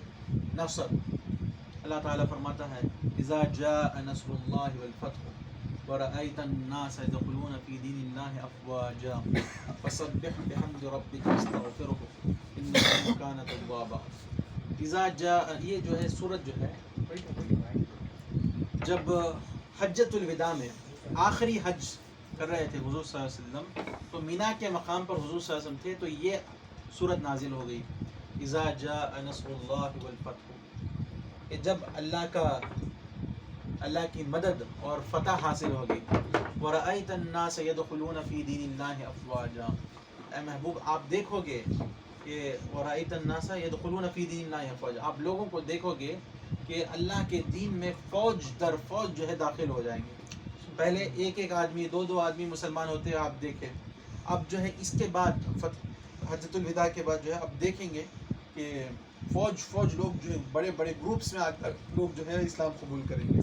نصر، اللہ تعالیٰ فرماتا ہے اذا جاء نصر اللہ والفتح ورأيت الناس يدخلون في دين الله أفواجا فسبح بحمد ربك واستغفره إنه كان توابا۔ اذا جاء، یہ جو ہے سورت جو ہے جب حجۃ الوداع میں آخری حج کر رہے تھے حضور صلی اللہ علیہ وسلم، تو مینا کے مقام پر حضور صلی اللہ علیہ وسلم تھے، تو یہ سورت نازل ہو گئی اذا جاء نصر اللہ والفتح، کہ جب اللہ کی مدد اور فتح حاصل ہوگی۔ وَرَأَيْتَ النَّاسَ يَدْخُلُونَ فِي دِينِ اللَّهِ أَفْوَاجًا، اے محبوب آپ دیکھو گے کہ وَرَأَيْتَ النَّاسَ يَدْخُلُونَ فِي دِينِ اللَّهِ أَفْوَاجًا، آپ لوگوں کو دیکھو گے کہ اللہ کے دین میں فوج در فوج جو ہے داخل ہو جائیں گے۔ پہلے ایک آدمی دو آدمی مسلمان ہوتے ہیں، آپ دیکھیں، اب جو ہے اس کے بعد حجۃ الوداع کے بعد جو ہے اب دیکھیں گے کہ فوج لوگ جو ہے بڑے بڑے گروپس میں آ کر لوگ جو ہے اسلام قبول کریں گے۔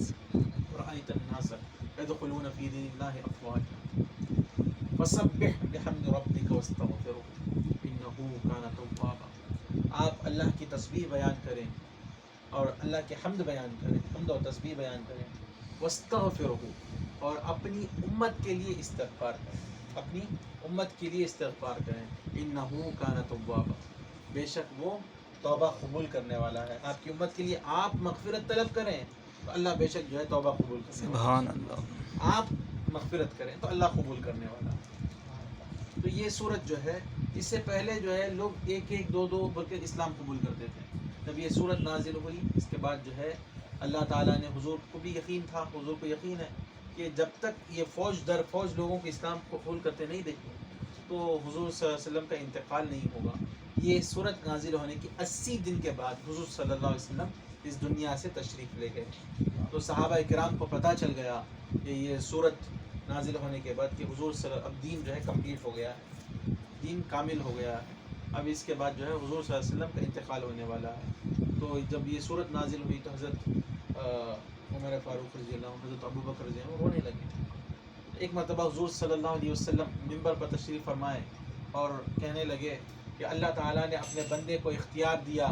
رأيت الناس يدخلون في دين الله أفواجا فسبح بحمد ربك واستغفره إنه كان توابا، آپ اللہ کی تسبیح بیان کریں اور اللہ کے حمد بیان کریں، حمد اور تسبیح بیان کریں، واستغفره، اور اپنی امت کے لیے استغفار کریں، اپنی امت کے لیے استغفار کریں، إنه كان توابا، بے شک وہ توبہ قبول کرنے والا ہے۔ آپ کی امت کے لیے آپ مغفرت طلب کریں تو اللہ بے شک جو ہے توبہ قبول کرنے والا ہے۔ سبحان اللہ۔ آپ مغفرت کریں تو اللہ قبول کرنے والا ہے۔ تو یہ صورت جو ہے، اس سے پہلے جو ہے لوگ ایک دو بول کے اسلام قبول کرتے تھے۔ جب یہ صورت نازل ہوئی اس کے بعد جو ہے اللہ تعالیٰ نے، حضور کو بھی یقین تھا، حضور کو یقین ہے کہ جب تک یہ فوج در فوج لوگوں کو اسلام کو قبول کرتے نہیں دیکھیں تو حضور صلی اللہ علیہ وسلم کا انتقال نہیں ہوگا۔ یہ صورت نازل ہونے کی 80 دن کے بعد حضور صلی اللہ علیہ وسلم اس دنیا سے تشریف لے گئے۔ تو صحابہ کرام کو پتہ چل گیا کہ یہ صورت نازل ہونے کے بعد کہ حضور اب دین جو ہے کمپلیٹ ہو گیا ہے، دین کامل ہو گیا ہے، اب اس کے بعد جو ہے حضور صلی اللہ علیہ وسلم کا انتقال ہونے والا ہے۔ تو جب یہ صورت نازل ہوئی تو حضرت عمر فاروق رضی اللہ عنہ، حضرت ابوبکر رضی اللہ عنہ رونے لگے۔ ایک مرتبہ حضور صلی اللہ علیہ وسلم منبر پر تشریف فرمائے اور کہنے لگے کہ اللہ تعالیٰ نے اپنے بندے کو اختیار دیا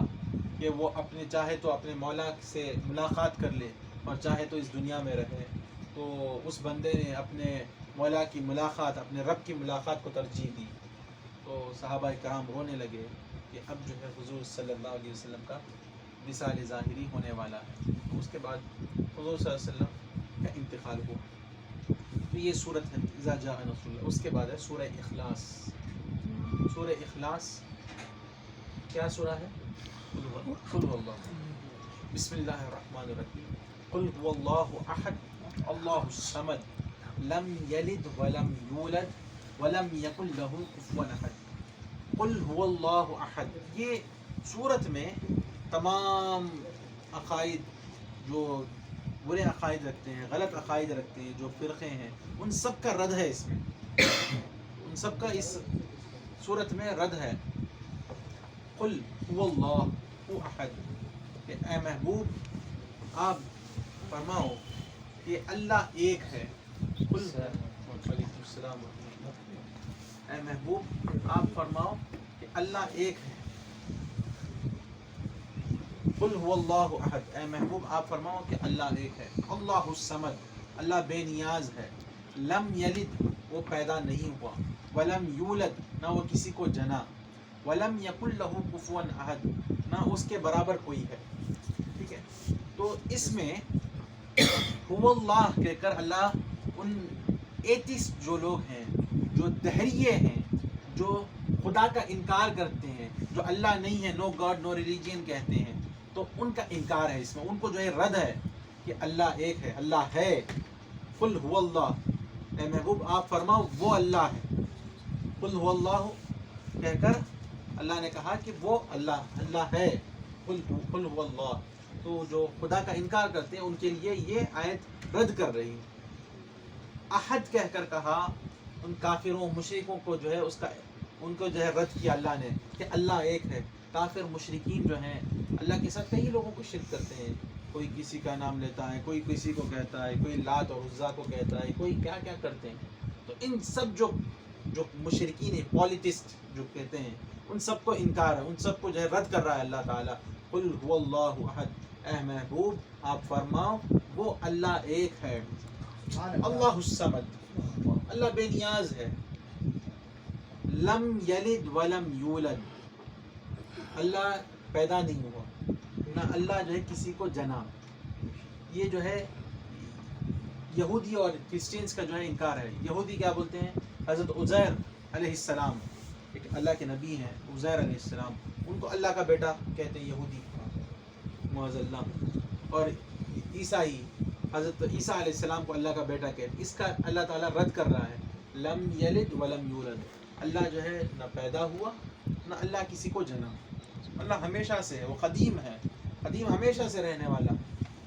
کہ وہ چاہے تو اپنے مولا سے ملاقات کر لے اور چاہے تو اس دنیا میں رہے۔ تو اس بندے نے اپنے مولا کی ملاقات، اپنے رب کی ملاقات کو ترجیح دی۔ تو صحابہ کرام رونے لگے کہ اب جو ہے حضور صلی اللہ علیہ وسلم کا وصال ظاہری ہونے والا ہے۔ اس کے بعد حضور صلی اللہ علیہ وسلم کا انتقال ہوا۔ تو یہ صورت ہے اذا جاء نصر اللہ۔ اس کے بعد ہے سورہ اخلاص۔ سورہ اخلاص کیا سورہ ہے؟ قل هو اللہ. بسم اللہ الرحمن الرحیم. قل هو اللہ احد اللہ الصمد لم یلد ولم یولد ولم یکن له کفوا احد. قل هو اللہ احد. یہ سورت میں تمام عقائد جو برے عقائد رکھتے ہیں، غلط عقائد رکھتے ہیں، جو فرقے ہیں، ان سب کا رد ہے اس میں. ان سب کا اس صورت میں رد ہے. قل هو اللہ احد، کہ اے محبوب آپ فرماؤ کہ اللہ ایک ہے. قل علیکم السلام. اے محبوب آپ فرماؤ کہ اللہ ایک ہے. قل هو اللہ احد. اے محبوب آپ فرماؤ کہ اللہ ایک ہے. اللہ الصمد، اللہ بے نیاز ہے. لم یلد، وہ پیدا نہیں ہوا. ولم یولد، نہ وہ کسی کو جنا. ولم یکن لہ کفوا احد، نہ اس کے برابر کوئی ہے. ٹھیک ہے. تو اس میں هو اللہ کہہ کر اللہ ان ایتھسٹ جو لوگ ہیں، جو دہریے ہیں، جو خدا کا انکار کرتے ہیں، جو اللہ نہیں ہے، نو گاڈ نو ریلیجین کہتے ہیں، تو ان کا انکار ہے اس میں. ان کو جو ہے رد ہے کہ اللہ ایک ہے، اللہ ہے. قل هو اللہ، اے محبوب آپ فرماؤ وہ اللہ ہے. قل هو اللہ کہہ کر اللہ نے کہا کہ وہ اللہ ہے. قل هو اللہ. تو جو خدا کا انکار کرتے ہیں ان کے لیے یہ آیت رد کر رہی ہے. احد کہہ کر کہا ان کافروں مشرکوں کو جو ہے اس کا ان کو جو ہے رد کیا اللہ نے کہ اللہ ایک ہے. کافر مشرکین جو ہیں اللہ کے ساتھ کئی لوگوں کو شرک کرتے ہیں. کوئی کسی کا نام لیتا ہے، کوئی کسی کو کہتا ہے، کوئی لات اور عزا کو کہتا ہے، کوئی کیا کیا کرتے ہیں. تو ان سب جو مشرکین ہیں، پالیٹسٹ جو کہتے ہیں، ان سب کو انکار ہے، ان سب کو جو ہے رد کر رہا ہے اللہ تعالیٰ. قل هو اللہ احد. اے محبوب آپ فرماؤ وہ اللہ ایک ہے. اللہ الصمد، اللہ بے نیاز ہے. لم یلد ولم یولد، اللہ پیدا نہیں ہوا، نہ اللہ جو ہے کسی کو جنا. یہ جو ہے یہودی اور کرسچینس کا جو ہے انکار ہے. یہودی کیا بولتے ہیں؟ حضرت عزیر علیہ السلام ایک اللہ کے نبی ہیں، عزیر علیہ السلام، ان کو اللہ کا بیٹا کہتے ہیں یہودی معاذ اللہ. اور عیسائی حضرت عیسیٰ علیہ السلام کو اللہ کا بیٹا کہتے ہیں. اس کا اللہ تعالیٰ رد کر رہا ہے. لم یلد ولم یولد، اللہ جو ہے نہ پیدا ہوا نہ اللہ کسی کو جنا. اللہ ہمیشہ سے ہے، وہ قدیم ہے، قدیم ہمیشہ سے رہنے والا.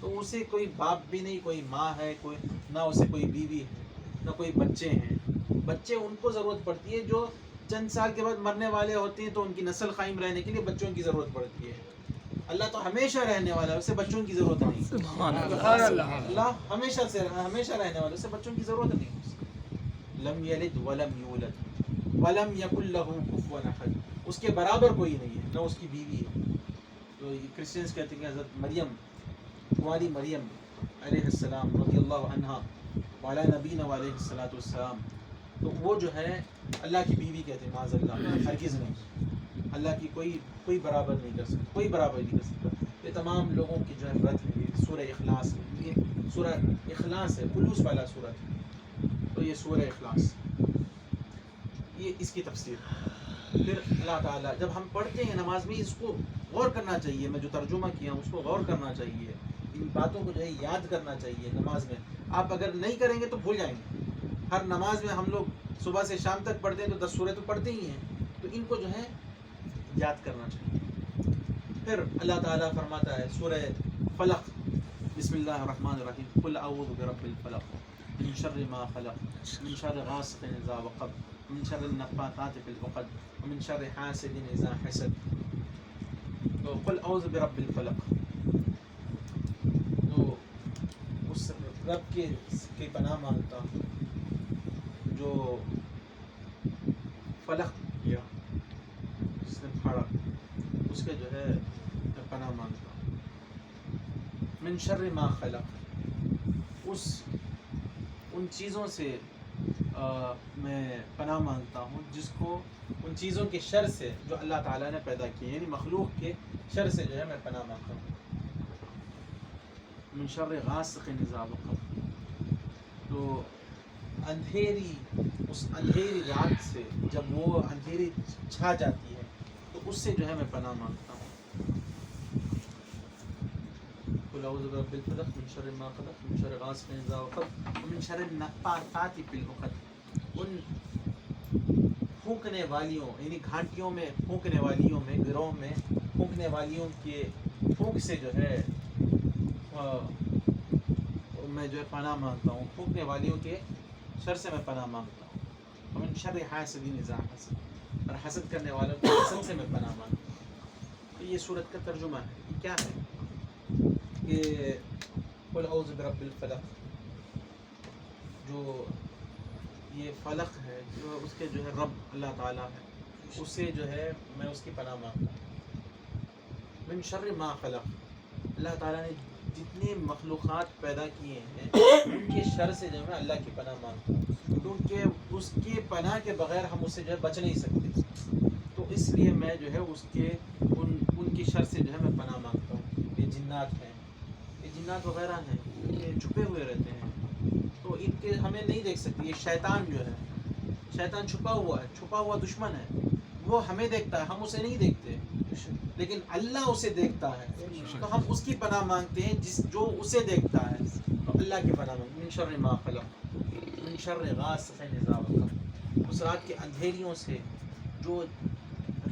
تو اسے کوئی باپ بھی نہیں، کوئی ماں ہے، کوئی نہ اسے کوئی بیوی ہے، نہ کوئی بچے ہیں. بچے ان کو ضرورت پڑتی ہے جو چند سال کے بعد مرنے والے ہوتے ہیں، تو ان کی نسل قائم رہنے کے لیے بچوں کی ضرورت پڑتی ہے. اللہ تو ہمیشہ رہنے والا ہے، اسے بچوں کی ضرورت نہیں. سبحان اللہ. اللہ ہمیشہ رہنے والا، اسے بچوں کی ضرورت نہیں. لم یلد ولم یولد ولم یکن لہ کفوا احد، اس کے برابر کوئی نہیں ہے، نہ اس کی بیوی ہے. تو کرسچنس کہتے ہیں کہ حضرت مریم، کنواری مریم علیہ السلام رضی اللہ عنہا وعلی نبینا علیہ الصلوۃ والسلام، تو وہ جو ہے اللہ کی بیوی کہتے ہیں. معاذ اللہ، ہرگز نہیں. اللہ کی کوئی برابر نہیں کر سکتا، کوئی برابر نہیں کر سکتا. یہ تمام لوگوں کی جو ہے رد ہے. یہ سورہ اخلاص ہے، یہ سورہ اخلاص ہے، خلوص والا سورہ ہے. تو یہ سورہ اخلاص، یہ اس کی تفسیر. پھر اللہ تعالیٰ جب ہم پڑھتے ہیں نماز میں، اس کو غور کرنا چاہیے. میں جو ترجمہ کیا ہوں اس کو غور کرنا چاہیے، ان باتوں کو جو ہے یاد کرنا چاہیے نماز میں. آپ اگر نہیں کریں گے تو بھول جائیں گے. ہر نماز میں ہم لوگ صبح سے شام تک پڑھتے ہیں تو 10 سورہ تو پڑھتے ہی ہیں، تو ان کو جو ہے یاد کرنا چاہیے. پھر اللہ تعالیٰ فرماتا ہے سورہ فلق، بسم اللہ الرحمن الرحیم. قل اعوذ برب الفلق من شر ما خلق من شر غاسق اذا وقب من شر النفاثات في العقد ومن شر حاسد اذا حسد. تو قل اعوذ برب الفلق، تو اس رب کے پناہ مانگتا ہوں جو فلق کیا، اس نے پھاڑا، اس کے جو ہے میں پناہ مانگتا ہوں. من شر ما خلق، ان چیزوں سے میں پناہ مانگتا ہوں جس کو، ان چیزوں کے شر سے جو اللہ تعالیٰ نے پیدا کی، یعنی مخلوق کے شر سے جو ہے میں پناہ مانگتا ہوں. من شر غاسق اذا وقب، تو اس اندھیری رات سے، جب وہ اندھیری چھا جاتی ہے تو اس سے جو ہے میں پناہ مانگتا ہوں. قل اعوذ برب الفلق من شر ما خلق من شر غاسق اذا وقب ومن شر النفاثات فی العقد. ان پھونکنے والیوں یعنی گھانٹیوں میں پھونکنے والیوں میں گروہ میں پھونکنے والیوں کے پھونک سے جو ہے میں جو ہے پناہ مانگتا ہوں. پھونکنے والیوں کے شر سے میں پناہ مانگتا ہوں. ومن شر حاسد اذا حسد, اور حسد کرنے والوں کے حسد سے میں پناہ مانگتا ہوں. تو یہ سورت کا ترجمہ ہے. یہ کیا ہے کہ قل اعوذ برب الفلق, جو یہ فلق ہے جو اس کے جو ہے رب اللہ تعالیٰ ہے, اس سے جو ہے میں اس کی پناہ مانگتا ہوں. من شر ما خلق, اللہ تعالیٰ نے جتنے مخلوقات پیدا کیے ہیں ان کے شر سے جو ہے اللہ کی پناہ مانگتا ہوں, کیونکہ اس کی پناہ کے بغیر ہم اس سے جو ہے بچ نہیں سکتے. تو اس لیے میں جو ہے اس کے ان کی شر سے جو ہے میں پناہ مانگتا ہوں. یہ جنات ہیں, یہ جنات وغیرہ ہیں, یہ چھپے ہوئے رہتے ہیں تو ان کے ہمیں نہیں دیکھ سکتے. یہ شیطان جو ہے, شیطان چھپا ہوا دشمن ہے, وہ ہمیں دیکھتا ہے, ہم اسے نہیں دیکھتے, لیکن اللہ اسے دیکھتا ہے. تو ہم اس کی پناہ مانگتے ہیں جو اسے دیکھتا ہے. تو اللہ کی پناہ مانگتے ہیں. من شر ما خلق من شر غاسق اذا وقب, اس رات کے اندھیریوں سے جو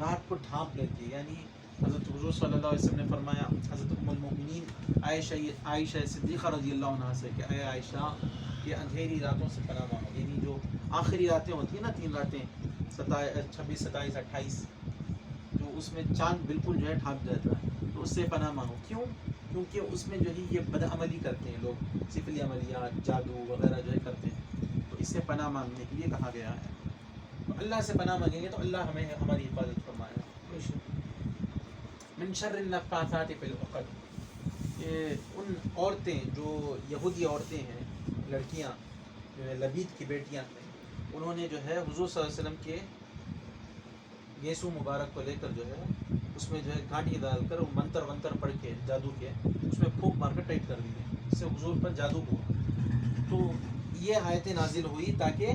رات کو ڈھانپ لیتی ہے. یعنی حضرت حضور صلی اللہ علیہ وسلم نے فرمایا حضرت ام المؤمنین عائشہ صدیقہ رضی اللہ عنہا سے کہ اے عائشہ, یہ اندھیری راتوں سے پناہ مانگو. یعنی جو آخری راتیں ہوتی ہیں نا, 3 راتیں 26, 27, 28, جو اس میں چاند بالکل جو ہے ڈھانپ جاتا ہے, تو اس سے پناہ مانگو. کیوں؟ کیونکہ اس میں جو ہے یہ بد عملی کرتے ہیں لوگ, سفلی عملیات, جادو وغیرہ جو ہے کرتے ہیں. تو اس سے پناہ مانگنے کے لیے کہا گیا ہے. تو اللہ سے پناہ مانگیں گے تو اللہ ہمیں ہماری حفاظت فرمائے گا. من شر النفاثات فی العقد, یہ ان عورتیں جو یہودی عورتیں ہیں, لڑکیاں جو ہے لبید کی بیٹیاں ہیں, انہوں نے جو ہے حضور صلی اللہ علیہ وسلم کے گیسو مبارک کو لے کر جو ہے اس میں جو ہے گھانٹی ڈال کر منتر پڑھ کے جادو کے اس میں پھونک مار کر ٹائٹ کر دیے, اس سے حضور پر جادو ہوا. تو یہ آیتیں نازل ہوئی تاکہ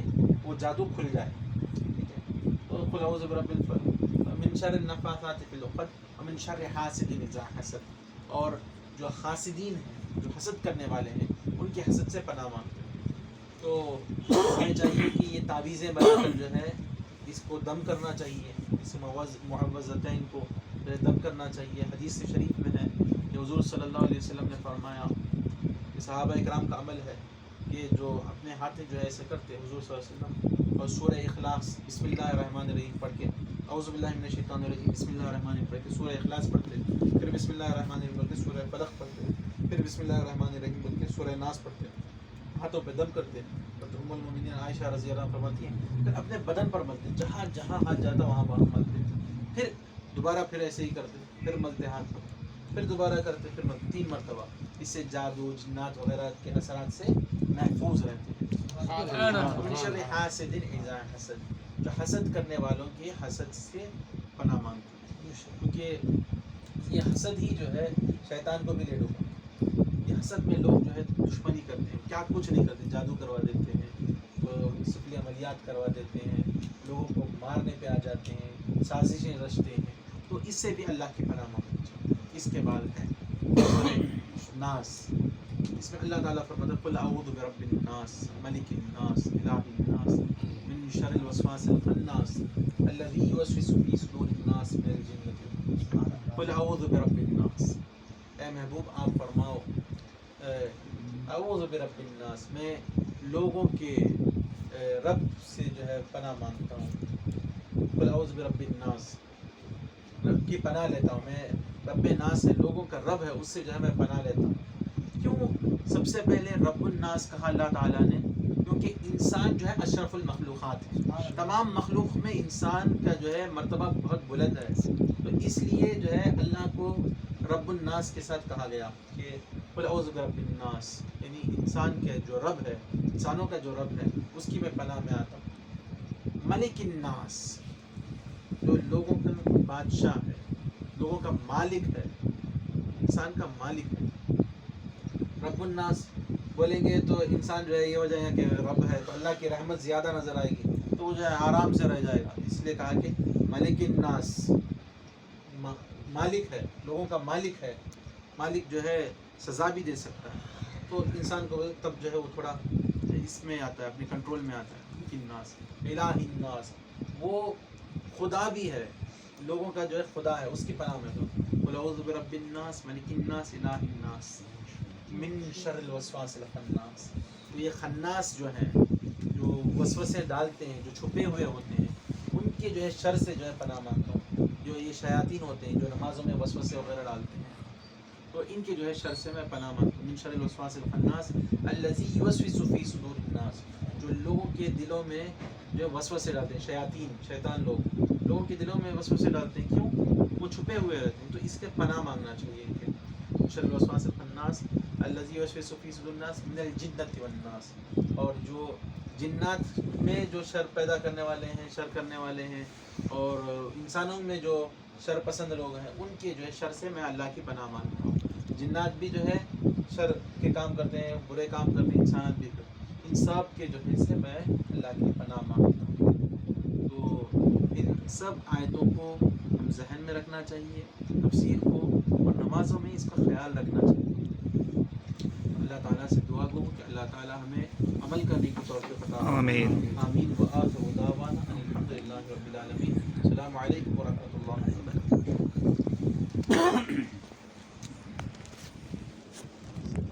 وہ جادو کھل جائے. ٹھیک ہے, تو قل اعوذ برب الفلق من شر النفاثات فی العقد ومن شر حاسد اذا حسد, اور جو حاسدین ہیں, جو حسد کرنے والے ہیں, ان کے حسد سے پناہ مانگتے ہیں. تو ہمیں چاہیے کہ یہ تعویذیں بنا کر جو ہے اس کو دم کرنا چاہیے, اس معوذتین کو جو ہے دم کرنا چاہیے. حدیث شریف میں ہے کہ حضور صلی اللہ علیہ وسلم نے فرمایا کہ صحابہ اکرام کا عمل ہے کہ جو اپنے ہاتھ جو ہے ایسے کرتے حضور صلی اللہ علیہ وسلم, اور سورہ اخلاص بسم اللہ الرحمن الرحیم پڑھ کے, اعوذ باللہ من الشیطان الرجیم بسم اللہ الرحمن الرحیم پڑھ کے سورہ اخلاص پڑھتے, پھر بسم اللہ الرحمن الرحیم پڑھ کے سورہ فلق پڑھتے, پھر بسم اللہ الرحمن الرحیم پڑھ کے سورہ ناس پڑھتے, ہاتھوں پہ دم کرتے. ام المؤمنین عائشہ رضی اللہ عنہا فرماتی ہیں پھر اپنے بدن پر ملتے, جہاں جہاں ہاتھ جاتا وہاں وہاں ملتے, پھر دوبارہ پھر ایسے ہی کرتے, پھر ملتے ہاتھ پر, پھر دوبارہ کرتے, پھر ملتے 3 مرتبہ. اس سے جادو جنات وغیرہ کے اثرات سے محفوظ رہتے ہیں. من شر حاسد اذا حسد, جو حسد کرنے والوں کے حسد سے پناہ مانگتے ہیں, کیونکہ یہ حسد ہی جو ہے شیطان کو بھی لے ڈوبا. یہ حسد میں لوگ جو ہے دشمنی کرتے ہیں, کیا کچھ نہیں کرتے, جادو کروا دیتے ہیں, سفلی عملیات کروا دیتے ہیں, لوگوں کو مارنے پہ آ جاتے ہیں, سازشیں رچتے ہیں. تو اس سے بھی اللہ کی پناہ مانگنی چاہیے. اس کے بعد ہے ناس, اس میں اللہ تعالیٰ فرماتا ہے قل اعوذ برب الناس ملک الناس الہ الناس من شر الوسواس الخناس الذی یوسوس فی صدور الناس من الجنۃ والناس. قل اعوذ برب الناس, اے محبوب آپ فرماؤ اعوذ برب الناس, میں لوگوں کے رب سے جو ہے پناہ مانگتا ہوں. قل اعوذ برب الناس, رب کی پناہ لیتا ہوں میں. رب ناس ہے, لوگوں کا رب ہے, اس سے جو ہے میں پناہ لیتا ہوں. کیوں سب سے پہلے رب الناس کہا اللہ تعالیٰ نے؟ کیونکہ انسان جو ہے اشرف المخلوقات ہے, تمام مخلوق میں انسان کا جو ہے مرتبہ بہت بلند ہے. تو اس لیے جو ہے اللہ کو رب الناس کے ساتھ کہا گیا کہ قل اعوذ برب الناس, یعنی انسان کے جو رب ہے, انسانوں کا جو رب ہے, اس کی میں پناہ میں آتا ہوں. ملک الناس, جو لوگوں کا بادشاہ ہے, لوگوں کا مالک ہے, انسان کا مالک ہے. رب الناس بولیں گے تو انسان جو ہے یہ ہو جائے گا کہ رب ہے تو اللہ کی رحمت زیادہ نظر آئے گی, تو وہ جو ہے آرام سے رہ جائے گا. اس لیے کہا کہ ملک الناس، مالک ہے، لوگوں کا مالک ہے. مالک جو ہے سزا بھی دے سکتا ہے. تو انسان کو تب جو ہے وہ تھوڑا اس میں آتا ہے، اپنے کنٹرول میں آتا ہے. ملک الناس، الہ الناس، وہ خدا بھی ہے، لوگوں کا جو ہے خدا ہے، اس کی پناہ میں تو قل اعوذ برب الناس ملک الناس الہ الناس من شر الوسواس الخناس. تو یہ خناس جو ہیں، جو وسوسے ڈالتے ہیں، جو چھپے ہوئے ہوتے ہیں، ان کے جو ہے شر سے جو ہے پناہ مانگتا ہوں. جو یہ شیاطین ہوتے ہیں جو نمازوں میں وسوسے وغیرہ ڈالتے ہیں، تو ان کے جو ہے شر سے میں پناہ مانگتا ہوں. من شر الوسواس الخناس الذی یوسوس فی صدور الناس، جو لوگوں کے دلوں میں جو وسوسے ڈالتے ہیں. شیاطین، شیطان لوگوں کے دلوں میں وسوسے ڈالتے ہیں. کیوں؟ وہ چھپے ہوئے رہتے ہیں. تو اس کے پناہ مانگنا چاہیے ان کے. من شر الوسواس الخناس الذی یوسوس فی صدور الناس من الجنۃ والناس. اور جو جنات میں جو شر پیدا کرنے والے ہیں، شر کرنے والے ہیں، اور انسانوں میں جو شر پسند لوگ ہیں، ان کے جو ہے شر سے میں اللہ کی پناہ مانگتا ہوں. جنات بھی جو ہے شر کے کام کرتے ہیں، برے کام کرتے ہیں، انسانات بھی کرتے ہیں. ان سب کے جو ہے سے میں اللہ کی پناہ مانگتا ہوں. تو ان سب آیتوں کو ہم ذہن میں رکھنا چاہیے، تفسیر کو، اور نمازوں میں اس کا خیال رکھنا چاہیے. اللہ تعالیٰ سے دعا گو کہ اللہ تعالیٰ ہمیں عمل کرنے کی توفیق عطا فرمائے. آمین. وآخر دعوانا ان الحمد للہ رب العالمین. السلام علیکم ورحمۃ اللہ وبرکاتہ.